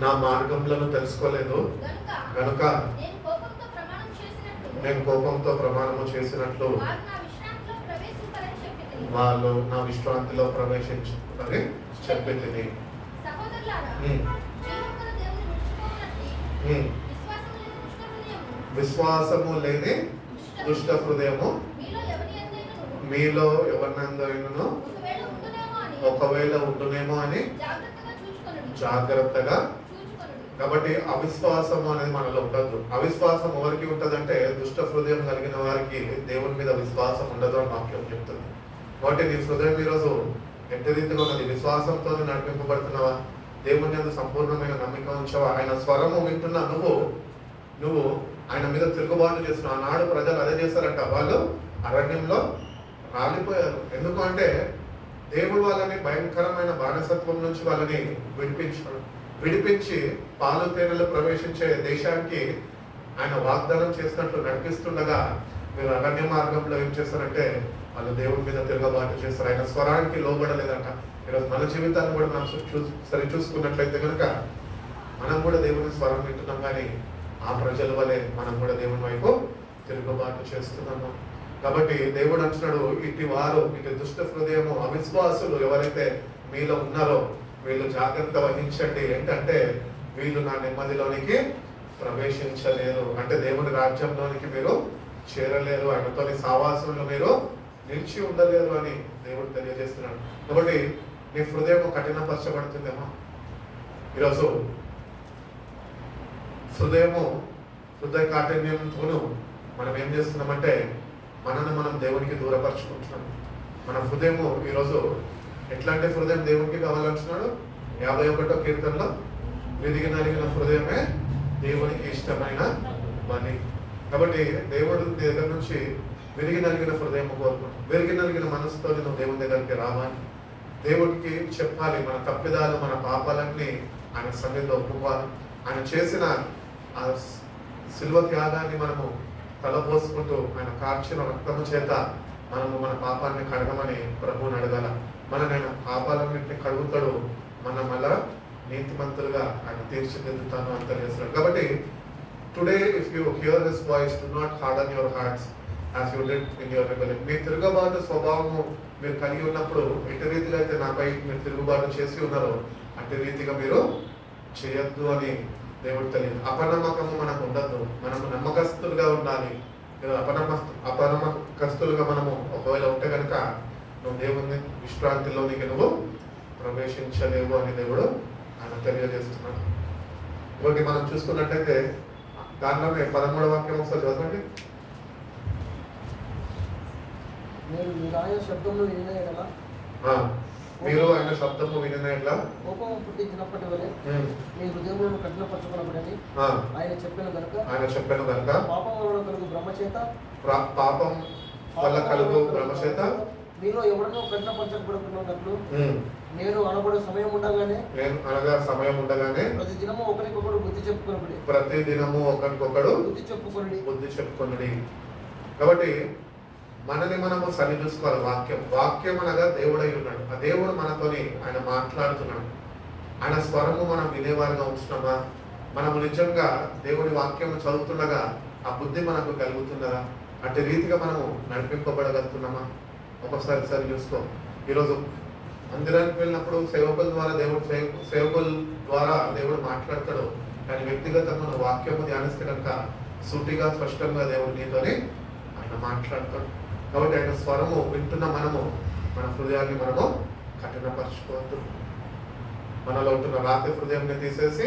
Speaker 1: నా మార్గములను తెలుసుకోలేదు కనుక నేను కోపంతో ప్రమాణము చేసినట్లు వాళ్ళు నా విశ్రాంతిలో ప్రవేశించుకుని చెప్పింది. విశ్వాసము లేని దుష్ట హృదయము మీలో ఎవరినందైనను ఒకవేళ ఉండునేమో అని జాగ్రత్తగా. కాబట్టి అవిశ్వాసం అనేది మనలో ఉండదు. అవిశ్వాసం ఎవరికి ఉంటుందంటే దుష్ట హృదయం కలిగిన వారికి దేవుని మీద విశ్వాసం ఉండదు అని వాక్యం చెప్తుంది. కాబట్టి నీ హృదయం ఈరోజు ఎట్టి రీతిలో ఉన్నది? విశ్వాసంతో నడిపింపబడుతున్నావా? దేవుని యందు సంపూర్ణమైన నమ్మిక ఉంచావా? ఆయన స్వరము వింటున్నా నువ్వు ఆయన మీద తిరుగుబాటు చేస్తున్నావు. ఆనాడు ప్రజలు అదే చేశారంట, వాళ్ళు అరణ్యంలో రాలిపోయారు. ఎందుకు అంటే దేవుడు వాళ్ళని భయంకరమైన బానిసత్వం నుంచి వాళ్ళని విడిపించి పాలు తేనెలు ప్రవేశించే దేశానికి ఆయన వాగ్దానం చేసినట్లు నడిపిస్తుండగా మీరు అరణ్య మార్గంలో ఏం చేస్తారంటే వాళ్ళు దేవుడి మీద తిరగబాటు చేస్తారు. ఆయన స్వరానికి లోబడలేదంట. ఈరోజు మన జీవితాన్ని కూడా మనం సరి చూసుకున్నట్లయితే కనుక మనం కూడా దేవుని స్వరం వింటున్నాం, కానీ ఆ ప్రజల వలె మనం కూడా దేవుని వైపు తిరుగుబాటు చేస్తున్నాము. కాబట్టి దేవుడు అంటున్నాడు, ఇటు దుష్ట హృదయము అవిశ్వాసులు ఎవరైతే మీలో ఉన్నారో వీళ్ళు జాగ్రత్త వహించండి. ఏంటంటే వీళ్ళు నా నెమ్మదిలోనికి ప్రవేశించలేరు, అంటే దేవుని రాజ్యంలోనికి మీరు చేరలేరు, ఆయనతోని సావాసంలో మీరు నిలిచి ఉండలేరు అని దేవుడు తెలియజేస్తున్నాడు. కాబట్టి నీ హృదయం కఠినపరచబడుతుందేమో. ఈరోజు హృదయ కాఠిన్యంతోనూ మనం ఏం చేస్తున్నామంటే మనల్ని మనం దేవునికి దూరపరచుకుంటున్నాం. మన హృదయము ఈరోజు ఎట్లాంటి హృదయం దేవునికి కావాలంటున్నాడు? 51వ కీర్తనలో విరిగి నలిగిన హృదయమే దేవునికి ఇష్టమైన బలి. కాబట్టి దేవుడు దగ్గర నుంచి విరిగి నలిగిన హృదయం కోరుకుంటాం. విరిగి నలిగిన మనసుతో నువ్వు దేవుని దగ్గరికి రావాలి, దేవుడికి చెప్పాలి మన తప్పిదాలు, మన పాపాలన్నీ ఆయన సన్నిధిలో ఒప్పుకోవాలి. ఆయన చేసిన ఆ శిల్వ త్యాగాన్ని మనము తలపోసుకుంటూ ఆయన కార్చిన రక్తము చేత మనము మన పాపాన్ని కడగమని ప్రభువుని అడగాల. ఆయన పాపాలన్నింటినీ కడుగుతాడు, మనం అలా నీతిమంతులుగా ఆయన తీర్చిదిద్దుతాను అని తెలియజేస్తున్నాడు. కాబట్టి today if you hear his voice, do not harden your hearts as you did in your rebellion. మీ తిరుగుబాటు స్వభావము మీరు కలిగి ఉన్నప్పుడు ఎట్టి రీతిగా అయితే నాపై మీరు తిరుగుబాటు చేసి ఉన్నారో అట్టి రీతిగా మీరు చేయొద్దు అని దేవుడు తెలియదు. అపనమ్మకము మనకు ఉండద్దు, మనము నమ్మకస్తులుగా ఉండాలి. అపనమ్మకస్తులుగా మనము ఒకవేళ ఉంటే కనుక నువ్వు దేవుని విశ్రాంతిలోనికి నువ్వు ప్రవేశించలేవు అని దేవుడు ఆయన తెలియజేస్తున్నాడు. ఒకటి మనం చూసుకున్నట్టయితే దానిలోనే 13వ వాక్యం ఒకసారి చదవండి.
Speaker 3: మీరు ఆయన శబ్దంలో వినిన ఎడల
Speaker 1: మీరు ఆయన శబ్దము వినిన ఎడల
Speaker 3: కోపం పుట్టించినప్పటి వలె మీ హృదయములను కఠినపరచుకున్నప్పుడని ఆయన చెప్పాను గనుక పాపం వలన కలుగు భ్రమ చేత మీలో ఎవరినో కఠినపరచబడుతున్నట్లు నేను అనబడే సమయం ఉండగానే ప్రతి దినము ఒకరికొకడు బుద్ధి చెప్పుకొనుడి.
Speaker 1: కాబట్టి మనని మనము సరి చూసుకోవాలి. వాక్యం అనగా దేవుడై ఉన్నాడు. ఆ దేవుడు మనతోని ఆయన మాట్లాడుతున్నాడు. ఆయన స్వరము మనం వినేవారుగా ఉంటున్నామా? మనము నిజంగా దేవుడి వాక్యం చదువుతుండగా ఆ బుద్ధి మనకు కలుగుతున్నదా? అట్టి రీతిగా మనము నడిపింపబడగలుగుతున్నామా? ఒకసారి చూసుకో. ఈరోజు మందిరానికి వెళ్ళినప్పుడు సేవకుల ద్వారా దేవుడు మాట్లాడతాడు. కానీ వ్యక్తిగతంగా వాక్యము ధ్యానిస్తే కనుక సూటిగా స్పష్టంగా దేవుడు నీతోనే ఆయన మాట్లాడతాడు. కాబట్టి ఆయన స్వరము వింటున్న మనము మన హృదయాన్ని మనము కఠినపరచుకోవద్దు. మనలో ఉంటున్న రాతి హృదయాన్ని తీసేసి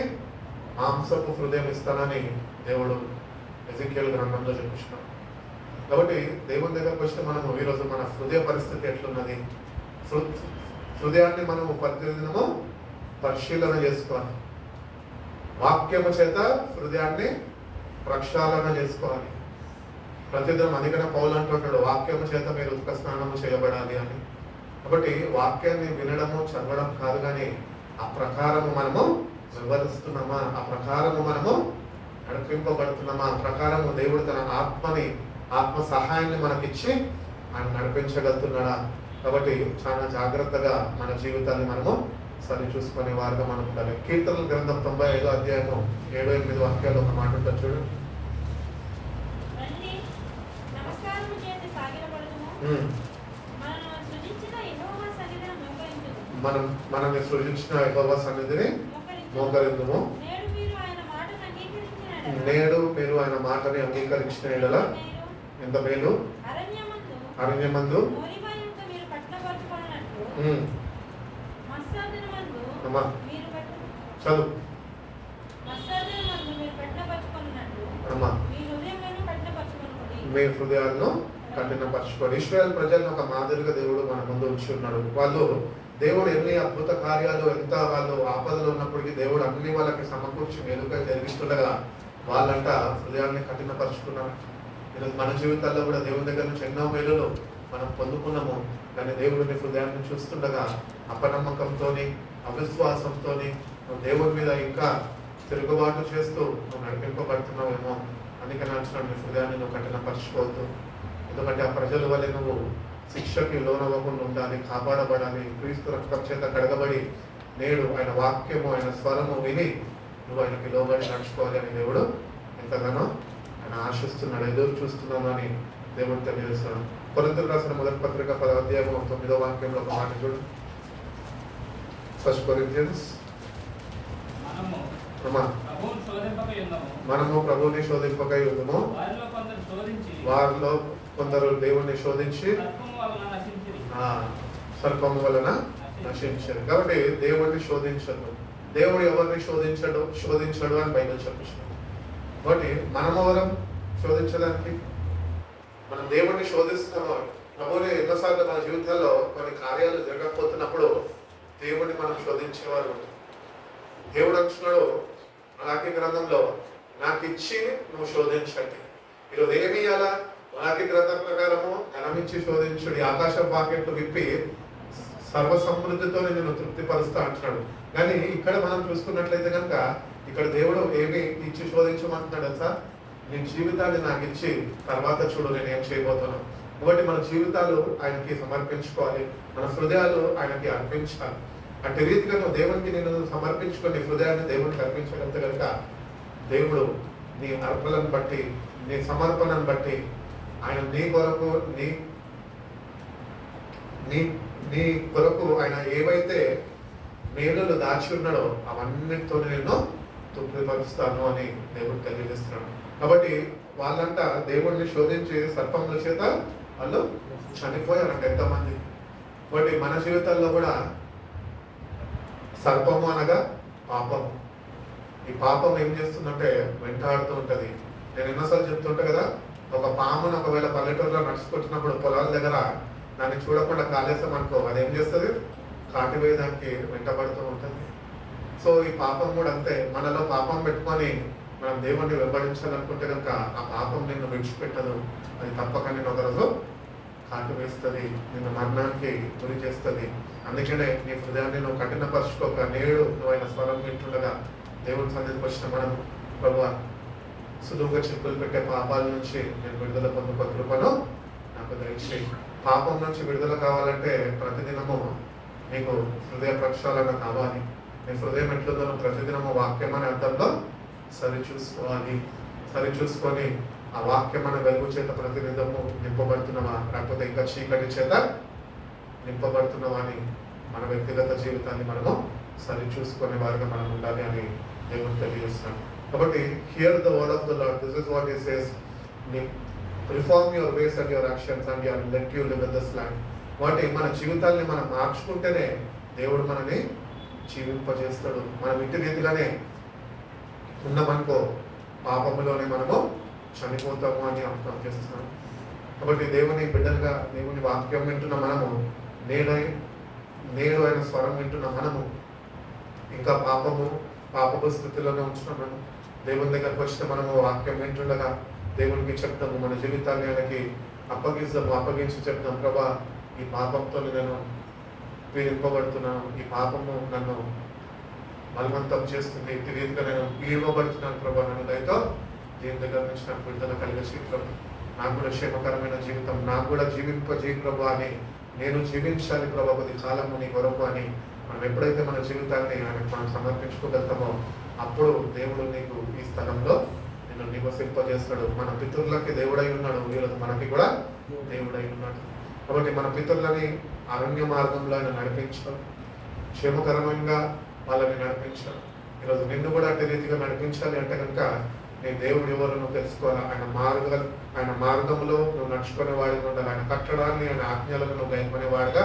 Speaker 1: మాంసపు హృదయం ఇస్తానని దేవుడు ఎజెకియల్ గ్రంథంలో చెప్తున్నాడు. కాబట్టి దేవుని దగ్గరకు వస్తే మనము ఈరోజు మన హృదయ పరిస్థితి ఎట్లున్నది, హృదయాన్ని మనము ప్రతిదినము పరిశీలన చేసుకోవాలి. వాక్యము చేత హృదయాన్ని ప్రక్షాళన చేసుకోవాలి. ప్రతిదినం అందుకనే పౌలు అంటుంటాడు, వాక్యము చేత మీరు ఉత్క స్నానము చేయబడాలి అని. కాబట్టి వాక్యాన్ని వినడము చదవడం కాదు, కానీ ఆ ప్రకారము మనము వివరిస్తున్నామా, ఆ ప్రకారము మనము నడిపింపబడుతున్నామా, ఆ ప్రకారము దేవుడు తన ఆత్మ సహాయాన్ని మనకిచ్చి ఆయన నడిపించగలుగుతున్నాడా? కాబట్టి చాలా జాగ్రత్తగా మన జీవితాన్ని మనము సరి చూసుకునే వారుగా మనం ఉండాలి. కీర్తనల గ్రంథం 95వ అధ్యాయము 7-8 వాక్యాలు ఒక మాట ఉంటుంది చూడు. మనల్ని సృజించిన యెహోవా సన్నిధిని మోకరిందుము. నేడు మీరు ఆయన మాటని అంగీకరించిన ఎడల ఎంత మేలు. అరణ్యమందు చదువు మీ హృదయాలను కఠినపరచుకోండి. ఇశ్రాయేల్ ప్రజలను ఒక మాదిరిగా దేవుడు మన ముందు ఉంచి ఉన్నాడు. వాళ్ళు దేవుడు ఎన్ని అద్భుత కార్యాలు, ఎంత వాళ్ళు ఆపదలు ఉన్నప్పటికీ దేవుడు అన్ని వాళ్ళకి సమకూర్చి మేలుగా జరిగిస్తుండగా వాళ్ళంట హృదయాన్ని కఠినపరుచుకున్నారు. ఈరోజు మన జీవితాల్లో కూడా దేవుని దగ్గర నుంచి ఎన్నో మేలులు మనం పొందుకున్నాము. కానీ దేవుడిని హృదయాన్ని చూస్తుండగా అపనమ్మకంతో, అవిశ్వాసంతో నువ్వు దేవుడి మీద ఇంకా తిరుగుబాటు చేస్తూ నువ్వు నడిపింపబడుతున్నావేమో. అందుకని అంటున్నాడు, నీ హృదయాన్ని నువ్వు కఠినపరచుకోవద్దు. ఎందుకంటే ఆ ప్రజల వల్ల నువ్వు శిక్షకి లోనవ్వకుండా ఉండాలి, కాపాడబడాలి. క్రీస్తు రక్తం చేత కడగబడి నేడు ఆయన వాక్యము, ఆయన స్వరము విని నువ్వు ఆయనకి లోబడి నడుచుకోవాలి అని దేవుడు ఎంతగానో ఆయన ఆశిస్తున్నాడు, ఎదురు చూస్తున్నాను అని దేవుడు తెలియజేస్తున్నాడు. కొరింథీయులకు రాసిన మొదటి పత్రిక 10వ అధ్యాయము 9వ వాక్యంలో ఒక మాట చూడు. ఫస్ట్ కొరింథియన్స్, మనము ప్రభువుని శోధింపకై ఉన్నాము, వారిలో కొందరు దేవుణ్ణి శోధించి సర్పము వలన నశించారు. కాబట్టి దేవుణ్ణి శోధించదు. దేవుడు ఎవరిని శోధించడు అని బైబిల్ చెప్తున్నాడు. కాబట్టి మనమెవరం శోధించడానికి? మనం దేవుణ్ణి శోధిస్తున్నాము. ప్రభువుని ఎన్నోసార్లు మన జీవితాల్లో కొన్ని కార్యాలు జరగకపోతున్నప్పుడు దేవుడిని మనం శోధించేవారు. దేవుడు అంటున్నాడు మలాకీ గ్రంథంలో, నాకు ఇచ్చి నువ్వు శోధించండి. ఈరోజు ఏమి ఇవ్వాలా? మలాకీ గ్రంథం ప్రకారము ధనమిచ్చి శోధించుడి, ఆకాశ పాకెట్లు విప్పి సర్వసమృద్ధితో నేను తృప్తిపరుస్తా అంటున్నాడు. కానీ ఇక్కడ మనం చూసుకున్నట్లయితే కనుక ఇక్కడ దేవుడు ఏమి ఇచ్చి శోధించమంటున్నాడు సార్? నీ జీవితాన్ని నాకు ఇచ్చి తర్వాత చూడు నేను ఏం చేయబోతున్నాను. కాబట్టి మన జీవితాలు ఆయనకి సమర్పించుకోవాలి, మన హృదయాలు ఆయనకి అర్పించాలి. అంటే రీతిగా నువ్వు దేవునికి నేను సమర్పించుకొని హృదయాన్ని దేవునికి అర్పించగలిగితే కనుక దేవుడు నీ అర్పణను బట్టి, నీ సమర్పణను బట్టి ఆయన నీ కొరకు ఆయన ఏవైతే మేలులు దాచి ఉన్నాడో అవన్నిటితో నేను తృప్తిపరుస్తాను అని దేవుడు తెలియజేస్తున్నాడు. కాబట్టి వాళ్ళంట దేవుడిని శోధించి సర్పముల చేత వాళ్ళు చనిపోయారంట ఎంతమంది. కాబట్టి మన జీవితాల్లో కూడా సర్పము అనగా పాపము. ఈ పాపం ఏం చేస్తుందంటే వెంటాడుతూ ఉంటుంది. నేను ఎన్నోసార్లు చెప్తుంటా కదా, ఒక పామును ఒకవేళ పల్లెటూరులో నడుచుకుంటున్నప్పుడు పొలాల దగ్గర దాన్ని చూడకుండా కాలేసాం అనుకో, అది ఏం చేస్తుంది? కాటివేయడానికి వెంటబడుతూ ఉంటుంది. సో ఈ పాపం కూడా అంతే. మనలో పాపం పెట్టుకొని మనం దేవుణ్ణి వెంబడించాలనుకుంటే కనుక ఆ పాపం నిన్ను విడిచిపెట్టదు. అది తప్పక నేను ఒకరోజు కాటు వేస్తుంది, నిన్ను మరణానికి గురి చేస్తుంది. అందుకనే నీ హృదయాన్ని నువ్వు కఠినపరుచుకోక నేడు నువ్వు ఆయన స్వరం వింటుండగా దేవుని సన్నిధికి వచ్చిన మనం, ప్రభువా సులువుగా చిక్కులు పెట్టే పాపాల నుంచి నేను విడుదల పొందుకో కృపను నాకు దయచేయి. పాపం నుంచి విడుదల కావాలంటే ప్రతిదినము నీకు హృదయ ప్రక్షాళన కావాలి. నీ హృదయం ఎట్లుందో ప్రతిదినము వాక్యం అనే అర్థంలో సరిచూసుకొని ఆ వాక్యం అనే వెలుగు చేత ప్రతినిధము నింపబడుతున్నావా, లేకపోతే ఇంకా చీకటి చేత నింపబడుతున్నావా అని మన వ్యక్తిగత జీవితాన్ని మనము సరిచూసుకునే వారిగా మనం ఉండాలి అని దేవుడు తెలియజేస్తున్నాం. కాబట్టి here the word of the lord, this is what he says, reform your ways and your actions and your let you live in this land. కాబట్టి మన జీవితాన్ని మనం మార్చుకుంటేనే దేవుడు మనని జీవింపజేస్తాడు. మనం ఇంటి రీతిగానే ఉన్నామనుకో పాపములోనే మనము చనిపోతాము అని అర్థం చేస్తున్నాం. కాబట్టి దేవుని బిడ్డలుగా దేవుని వాక్యం వింటున్న మనము, నేడు ఆయన స్వరం వింటున్న మనము ఇంకా పాపపు స్థితిలోనే ఉంటున్నాం. మనం దేవుని దగ్గరకు వచ్చిన మనము వాక్యం వింటుండగా దేవునికి చెప్తాము, మన జీవితాన్ని ఆయనకి అప్పగించి చెప్తాం, ప్రభా ఈ పాపంతో నేను పీడింపబడుతున్నాను, ఈ పాపము నన్ను బలవంతం చేస్తుంది, ఈ రీతిగా నేను పీడిపబడుతున్నాను ప్రభా, నన్ను దయతో దీని దగ్గర నుంచి నాకు విడుదల కలిగే జీవితం, నాకు కూడా క్షేమకరమైన జీవితం, నాకు కూడా జీవింపజేయ ప్రభా అని, నేను జీవించాలి ప్రభా కొద్ది కాలము నీ కొరకు అని మనం ఎప్పుడైతే మన జీవితాన్ని ఆయనకు మనం సమర్పించుకోగలుగుతామో అప్పుడు దేవుడు నీకు ఈ స్థలంలో నిన్ను నివసింపజేస్తాడు. మన పితరులకి దేవుడై ఉన్నాడు, ఈరోజు మనకి కూడా దేవుడై ఉన్నాడు. కాబట్టి మన పితరులని అరణ్య మార్గంలో ఆయన నడిపించాడు, క్షేమకరంగా వాళ్ళని నడిపించాడు. ఈరోజు నిన్ను కూడా అదే రీతిగా నడిపించాలి అంటే కనుక నీ దేవుడు ఎవరు నువ్వు తెలుసుకోవాలి. ఆయన మార్గంలో నువ్వు నడుచుకునే వాడిగా ఉండాలి. ఆయన కట్టడాన్ని, ఆయన ఆజ్ఞలను నువ్వు గైకొనేవాడిగా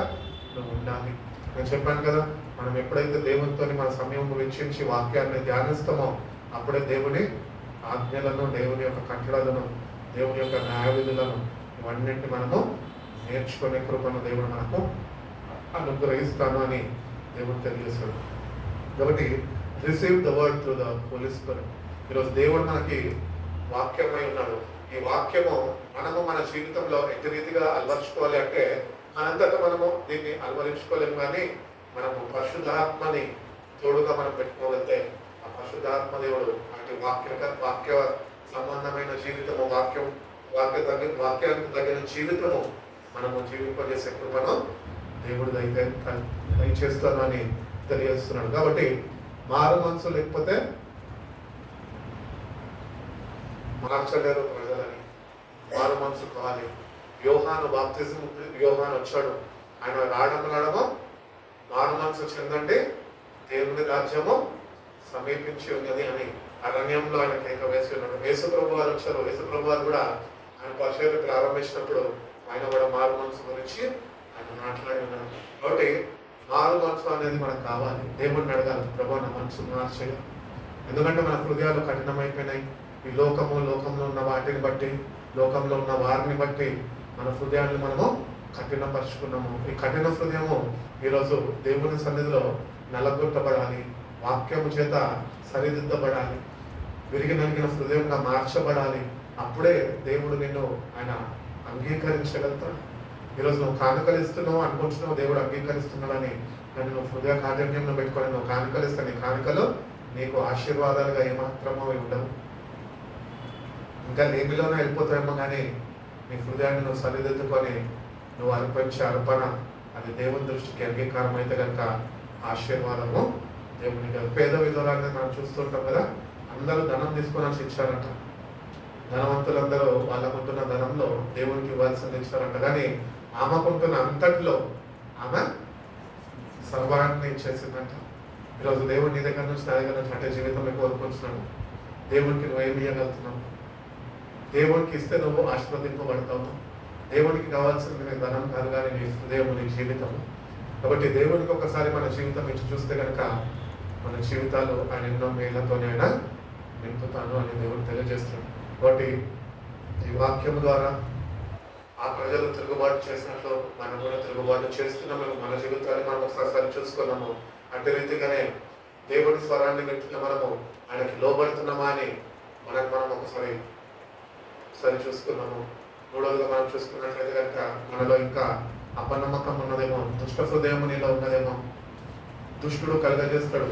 Speaker 1: నువ్వు ఉండాలి. నేను చెప్పాను కదా, మనం ఎప్పుడైతే దేవునితో మన సమయం వెచ్చించి వాక్యాన్ని ధ్యానిస్తామో అప్పుడే దేవుని ఆజ్ఞలను, దేవుని యొక్క కట్టడాలను, దేవుని యొక్క న్యాయ విధులను ఇవన్నింటినీ మనము నేర్చుకునే కృపను దేవుడు మనకు అనుగ్రహిస్తాను అని దేవుడు తెలియజేస్తాడు. కాబట్టి receive the word through the holy spirit. ఈరోజు దేవుడు మనకి వాక్యమై ఉన్నాడు. ఈ వాక్యము మనము మన జీవితంలో ఎట్టి రీతిగా అలవర్చుకోవాలి అంటే మనంతటా మనము దీన్ని అలవరించుకోలేము, కానీ మనము పరిశుద్ధాత్మని తోడుగా మనం పెట్టుకోగలిగితే ఆ పరిశుద్ధాత్మ దేవుడు అంటే వాక్య సంబంధమైన జీవితము, వాక్యానికి తగిన జీవితము మనము జీవింపజేసే కృపను దేవుడు దయచేస్తాను అని తెలియజేస్తున్నాడు. కాబట్టి మారు మనసు లేకపోతే మార్చలేరు ప్రజలని, మారు మనసు కావాలి. యోహాను బాప్తిజం, యోహాను వచ్చాడు, ఆయన రావడము మారు మనసు వచ్చిందంటే దేవుని రాజ్యము సమీపించి ఉన్నది అని అరణ్యంలో ఆయన కేక వేసి ఉన్నాడు. యేసుప్రభు వారు వచ్చారు. యేసుప్రభు వారు కూడా ఆయన పరిచర్య ప్రారంభించినప్పుడు ఆయన కూడా మారు మనసు గురించి ఆయన మాట్లాడి ఉన్నారు. కాబట్టి మారు మనసు అనేది మనకు కావాలి. దేవుడిని అడగాలి, ప్రభు నా మనసు మార్చేయాలి. ఎందుకంటే మన హృదయాలు కఠినమైపోయినాయి. ఈ లోకంలో ఉన్న వాటిని బట్టి, లోకంలో ఉన్న వారిని బట్టి మన హృదయాన్ని మనము కఠినపరుచుకున్నాము. ఈ కఠిన హృదయము ఈరోజు దేవుని సన్నిధిలో నలగొట్టబడాలి, వాక్యము చేత సరిదిద్దబడాలి, విరిగి నలిగిన హృదయంగా మార్చబడాలి. అప్పుడే దేవుడు నిన్ను ఆయన అంగీకరించగలుగుతాడు. ఈరోజు నువ్వు కానుకలిస్తున్నావు అనుకుంటున్నావు దేవుడు అంగీకరిస్తున్నాడని, కానీ నువ్వు హృదయ కాఠిన్యంలో పెట్టుకొని నువ్వు కానుకలిస్తే నీ కానుకలు నీకు ఆశీర్వాదాలుగా ఏమాత్రమో ఉండవు, ఇంకా లేమిలోనే వెళ్ళిపోతాయేమో. కానీ నీ హృదయాన్ని నువ్వు సరిదిద్దుకొని నువ్వు అర్పించే అర్పణ అది దేవుని దృష్టికి అంగీకారం అయితే కనుక ఆశీర్వాదము దేవునికి. పేద విధురాన్ని మనం చూస్తుంటాం కదా, అందరూ ధనం తీసుకొని ఇచ్చారంట. ధనవంతులందరూ వాళ్ళకుంటున్న ధనంలో దేవునికి ఇవ్వాల్సింది ఇచ్చారంట. కానీ ఆమెకుంటున్న అంతటిలో ఆమె సర్వాన్ని ఇచ్చేసిందంట. ఈరోజు దేవుడు నీ దగ్గర నుంచి నా దగ్గర నుంచి అంటే జీవితంలో కోరుకుంటున్నాడు. దేవునికి నువ్వు ఏమి ఇవ్వగలుగుతున్నావు? దేవునికి ఇస్తే నువ్వు ఆశీర్వదింపబడతావు. దేవునికి కావాల్సింది నీ ధనం కాదు, కానీ నీ హృదయం, నీ జీవితం. కాబట్టి దేవునికి ఒకసారి మన జీవితం ఇచ్చి చూస్తే కనుక మన జీవితాలు ఆయన ఎన్నో మేళ్లతోనే ఆయన నింపుతాను అని దేవుడు తెలియజేస్తున్నాడు. కాబట్టి ఈ వాక్యం ద్వారా ఆ ప్రజలు తిరుగుబాటు చేసినట్లు మనం కూడా తిరుగుబాటు చేస్తున్నాము. మన జీవితాన్ని మనం ఒకసారి సరి చూసుకున్నాము. అట్టి రీతిగానే దేవుడి స్వరాన్ని వింటున్న మనము ఆయనకి లోబడుతున్నామా అని మనం ఒకసారి సరి చూసుకున్నాము. మూడవదిగా మనం చూసుకున్నట్లయితే కనుక మనలో ఇంకా అపనమ్మకం ఉన్నదేమో, దుష్ట హృదయం నీలో ఉన్నదేమో. దుష్టుడు కలుగజేస్తాడు,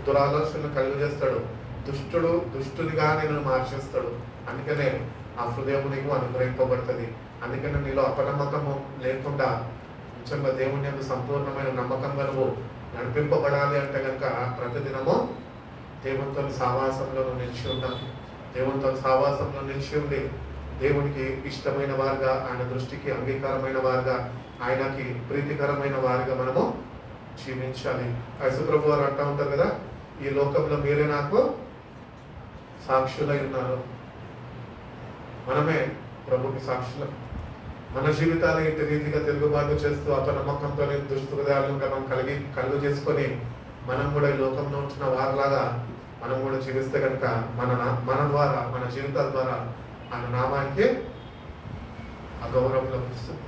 Speaker 1: దురాలోచనలు కలుగజేస్తాడు. దుష్టునిగా నేను మార్చేస్తాడు. అందుకనే ఆ హృదయం నీకు అనుగ్రహింపబడుతుంది. అందుకనే నీలో అపనమ్మకము లేకుండా నిజంగా దేవుని యందు సంపూర్ణమైన నమ్మకంగా నువ్వు నడిపింపబడాలి అంటే కనుక ప్రతిదినము దేవునితో సావాసంలో నిలిచి ఉండాలి. దేవునితో సావాసంలో నిలిచి ఉండి దేవునికి ఇష్టమైన వారుగా, ఆయన దృష్టికి అంగీకారమైన వారుగా, ఆయనకి ప్రీతికరమైన వారుగా మనము జీవించాలి. యేసుప్రభు వారు అంటూ ఉంటారు కదా, ఈ లోకంలో మీరే నాకు సాక్షులై ఉన్నారు. మనమే ప్రభుకి సాక్షులం. మన జీవితాలు ఇంటి రీతిగా తిరుగుబాటు చేస్తూ అపనమ్మకంతో దుష్హృదయాలను మనం కలుగు చేసుకొని మనం కూడా ఈ లోకంలో ఉంటున్న వారిలాగా మనం కూడా జీవిస్తే కనుక మన ద్వారా, మన జీవితాల ద్వారా ఆయన నామానికి అగౌరవం లభిస్తుంది.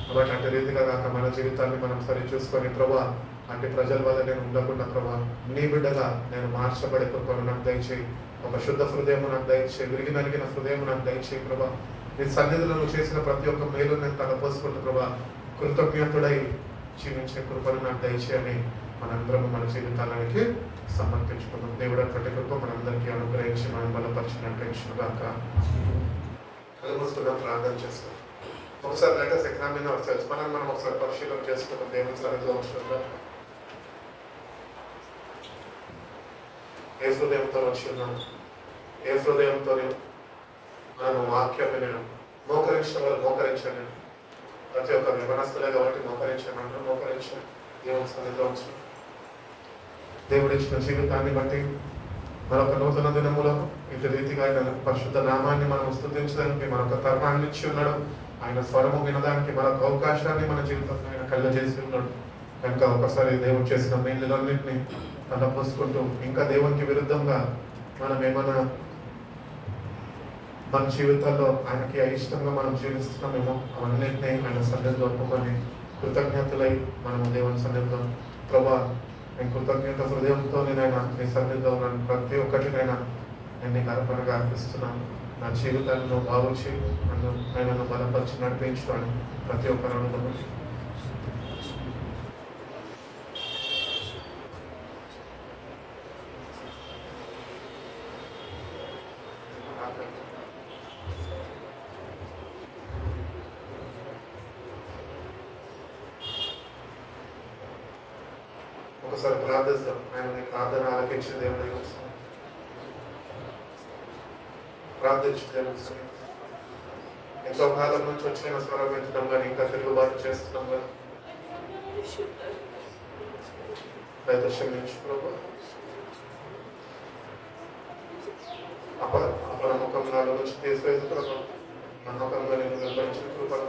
Speaker 1: కాబట్టి అట్టి రీతిగా కాక మన జీవితాన్ని మనం సరి చూసుకొని, ప్రభా అట్టి ప్రజల వల్ల నేను ఉండకుండా ప్రభా నీ బిడ్డగా నేను మార్చబడే కృపను నాకు దయచేయి. ఒక శుద్ధ హృదయం నాకు దయచేయి. విరిగి నలిగిన హృదయం నాకు దయచేయి ప్రభా. నీ సన్నిధిలో నువ్వు చేసిన ప్రతి ఒక్క మేలు నేను తలపోసుకుంటూ ప్రభా కృతజ్ఞతుడై జీవించే కృపను నాకు దయచేయని మనందరం మన జీవితాలకి సమర్పించుకున్నాం. దేవుడు అటువంటి కృప మనందరికీ అనుగ్రహించి మనం బలపరిచినట్టు కలుగుసుకున్నాం. ప్రార్థన చేస్తాం. ఒకసారి లెటర్స్ ఎగ్జామిన్ అవర్ సెల్స్ మనం ఒకసారి పరిశీలన చేసుకున్నాం. దేవుని సన్నిధిలో ఉంచుకుందాం. ఏ హృదయంతో వచ్చి ఉన్నాం, ఏ హృదయంతో మనం వాక్యాన్ని నేను మోకరించిన వాళ్ళు మోకరించాను. ప్రతి ఒక్క విమనస్తులే కాబట్టి మోకరించాను. మోకరించాను. దేవుని సన్నిధిలో ఉంచాను. దేవుడు ఇచ్చిన జీవితాన్ని బట్టి మరొక నూతన దినములో ఇటు రీతిగా ఆయన పరిశుద్ధ నామాన్ని మనం స్తుతించడానికి మరొక తరుణాన్ని ఇచ్చి ఉన్నాడు. ఆయన స్వరము వినడానికి మరొక అవకాశాన్ని మన జీవితంలో ఆయన కలుగజేసి ఉన్నాడు. కనుక ఒకసారి దేవుడు చేసిన మేలులన్నింటినీ తలపోసుకుంటూ ఇంకా దేవునికి విరుద్ధంగా మనం ఏమైనా మన జీవితాల్లో ఆయనకి అయిష్టంగా మనం జీవిస్తున్నామేమో అవన్నింటినీ ఆయన సన్నిధిలో ఒప్పుకొని కృతజ్ఞతలై మనము దేవుని సన్నిధిలో ప్రభా నేను కృతజ్ఞత హృదయంతో నేనైనా నీ సన్నిధిలో ఉన్నాను. ప్రతి ఒక్కటినైనా నేను నీకు అర్పణగా అర్పిస్తున్నాను. నా జీవితాన్ని నువ్వు బాగుంచి నన్ను బలపరిచి నడిపించుకొని ప్రతి ఒక్కరు అనుకున్నాను. ఒకసారి ప్రార్థిస్తాం. ఆయన నీ ప్రార్థన ఆలకించిన దేవుని ప్రార్థించు. ఎంతో కాలం నుంచి వచ్చిన స్వరం వింటున్నాం కానీ ఇంకా తిరుగుబాటు చేస్తున్నాం కదా. క్షమించు ప్రభు. అపనమ్మకం నాలో నుంచి తీసివేసి ప్రభు నమ్మకంగా నేను వెంబడించిన కృపను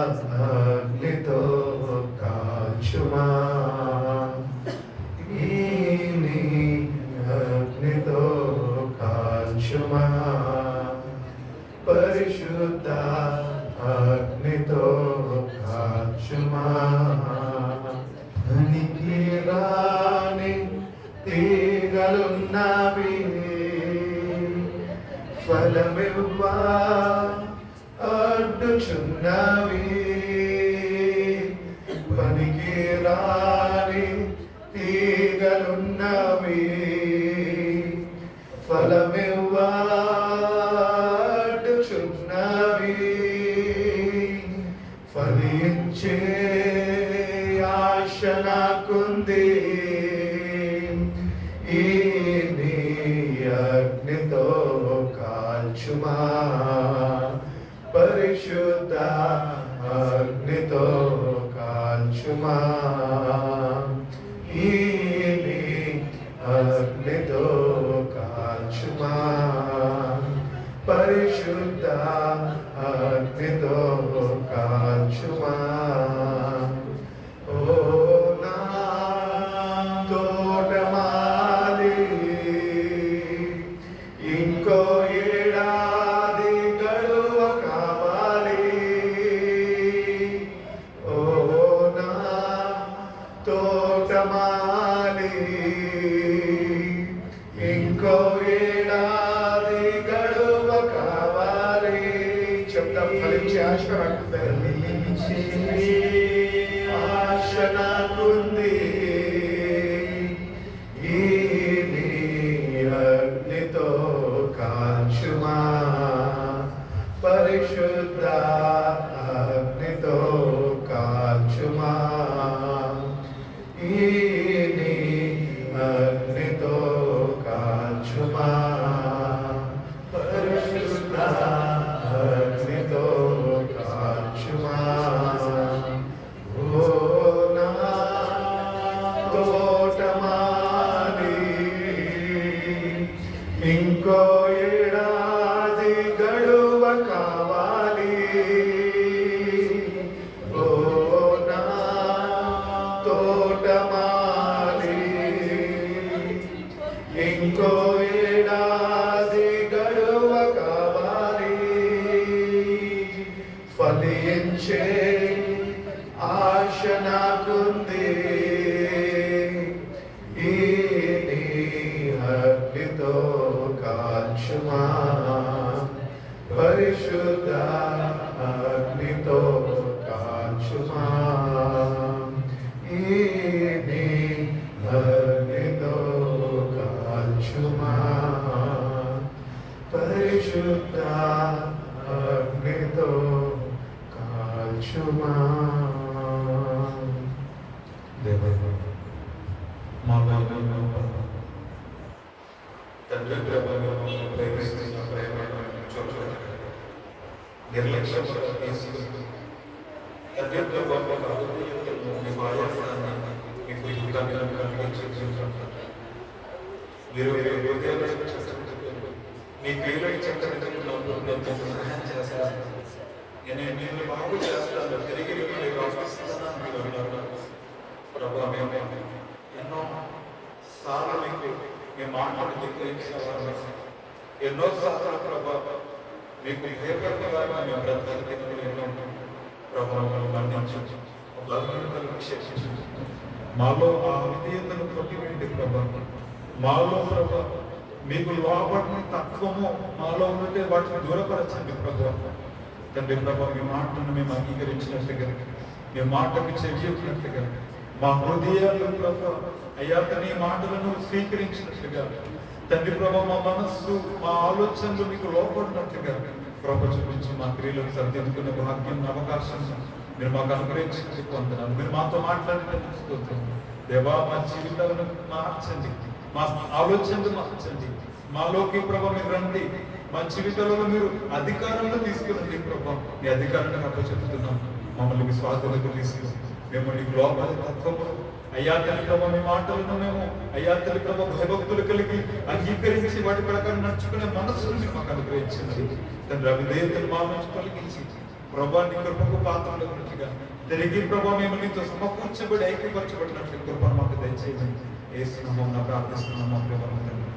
Speaker 1: పరిశుద్ధాగ్నితో కాల్చుమా అగ్నితో కాల్చుమా పరిశుద్ధ అగ్నితో కాల్చుమా పనికి రాని తీగలున్నవి ఫలమివ్వా అడ్డుచున్నవి పనికి రాని తీగలున్నవి ఫలమివ్వా అడ్డుచున్నవి ఫలించే ఆశ నాకుంది పరిశుద్ధ అగ్నితో కాల్చుమా ఈ అగ్నితో కాల్చుమా పరిశుద్ధ అగ్నితో కాల్చుమా ఓ నా తోటమాలి ఇంకో ఏడాది గడువ కావాలి ఓ నా తోటమాలి ఇంకో ఏడాది గడువ కావాలి చెప్తాం ఫలించే ఆశ ఆశ నాకుంది ఈ అగ్నితో కాల్చుమా పరిశుద్ధ అగ్నితో కాల్చుమా ఈ అగ్నితో కాల్చుమా పరిశుద్ధ అగ్నితో కాల్చుమా ఓ నా తోటమాలి ఇంకో ఏడాది గడువ కావాలి ఓ నా తోటమాలి ఇంకో ఏడాది గడువ కావాలి ఫలించే ఆశ నాకుంది ఈ అగ్నితో కాల్చుమా పరిశుద్ధ అగ్నితో కాల్చుమా ఈ అగ్నితో కాల్చుమా పరిశుద్ధ అగ్నితో కాల్చుమా
Speaker 2: మా తండ్రి ప్రేమిస్తున్న ప్రేమ నిర్లక్ష్యం తండ్రి మీకు ఆయాసాన్ని మీకు యుద్ధాన్ని మీరు మీ క్రియలో సహాయం చేస్తారు నేను బాగు చేస్తాను తిరిగి మీకు ఆశిస్తున్నాను మీరు అన్నారు ప్రభు మేము ఎన్నో సార్లు మీకు మీ మాటలు ధిక్కరించిన వారు ఎన్నో సార్లు ప్రభు మీకు భయపడగా మేము బ్రతకలు ఎన్నో ప్రభావాలు మన్నించు బలహీనతలు క్షమించు మాలో ఆ విధేయతను కొట్టివేయండి ప్రభు మాలో ప్రభు మీకు లోపడిన తత్వము మాలో ఉంటే వాటిని దూరపరచండి ప్రభు తండ్రి ప్రభు మీ మాటను మేము అంగీకరించినట్లుగా మీ మాటకు చెవినట్లుగా మా హృదయాలు ప్రభు అయ్యా నీ మాటలను స్వీకరించినట్లుగా తండ్రి ప్రభు మా మనస్సు మా ఆలోచనలు మీకు లోపడినట్లుగా ప్రభు చూపించి మా క్రియలను సరిదిద్దుకునే భాగ్యం అవకాశం మీరు మాకు అనుగ్రహించి పొందనాలు మీరు మాతో మాట్లాడినందుకు దేవా మా జీవితాలను మార్చండి మా ఆలోచనలు మార్చండి మాలోకి ప్రభు మీరు రండి మా జీవితంలో మీరు అధికారంలో తీసుకురండి ప్రభు మీ అధికారాన్ని అప్పచెప్తున్నాం మమ్మల్ని మీ స్వాతంత్రం తీసుకుని మేము నీకు లోపల తత్వము అయ్యా తల్లి ప్రభు మీ మాటలను మేము అయ్యా తల్లి ప్రభు భయభక్తులు కలిగి అంగీకరించి వాటి ప్రకారం నడుచుకునే మనస్సును మాకు అనుగ్రహించింది తండ్రి అవిధేయతలు మా నుంచి తొలగించి ప్రభా నీ కృపకు పాత్రలుగా తిరిగి ప్రభా మేము నీతో సమకూర్చబడి ఐక్యపరచబడినట్లు కృపను మాకు దయచేయండి యేసు నామమున ప్రార్థిస్తున్నాము మా ప్రియమైన తండ్రి.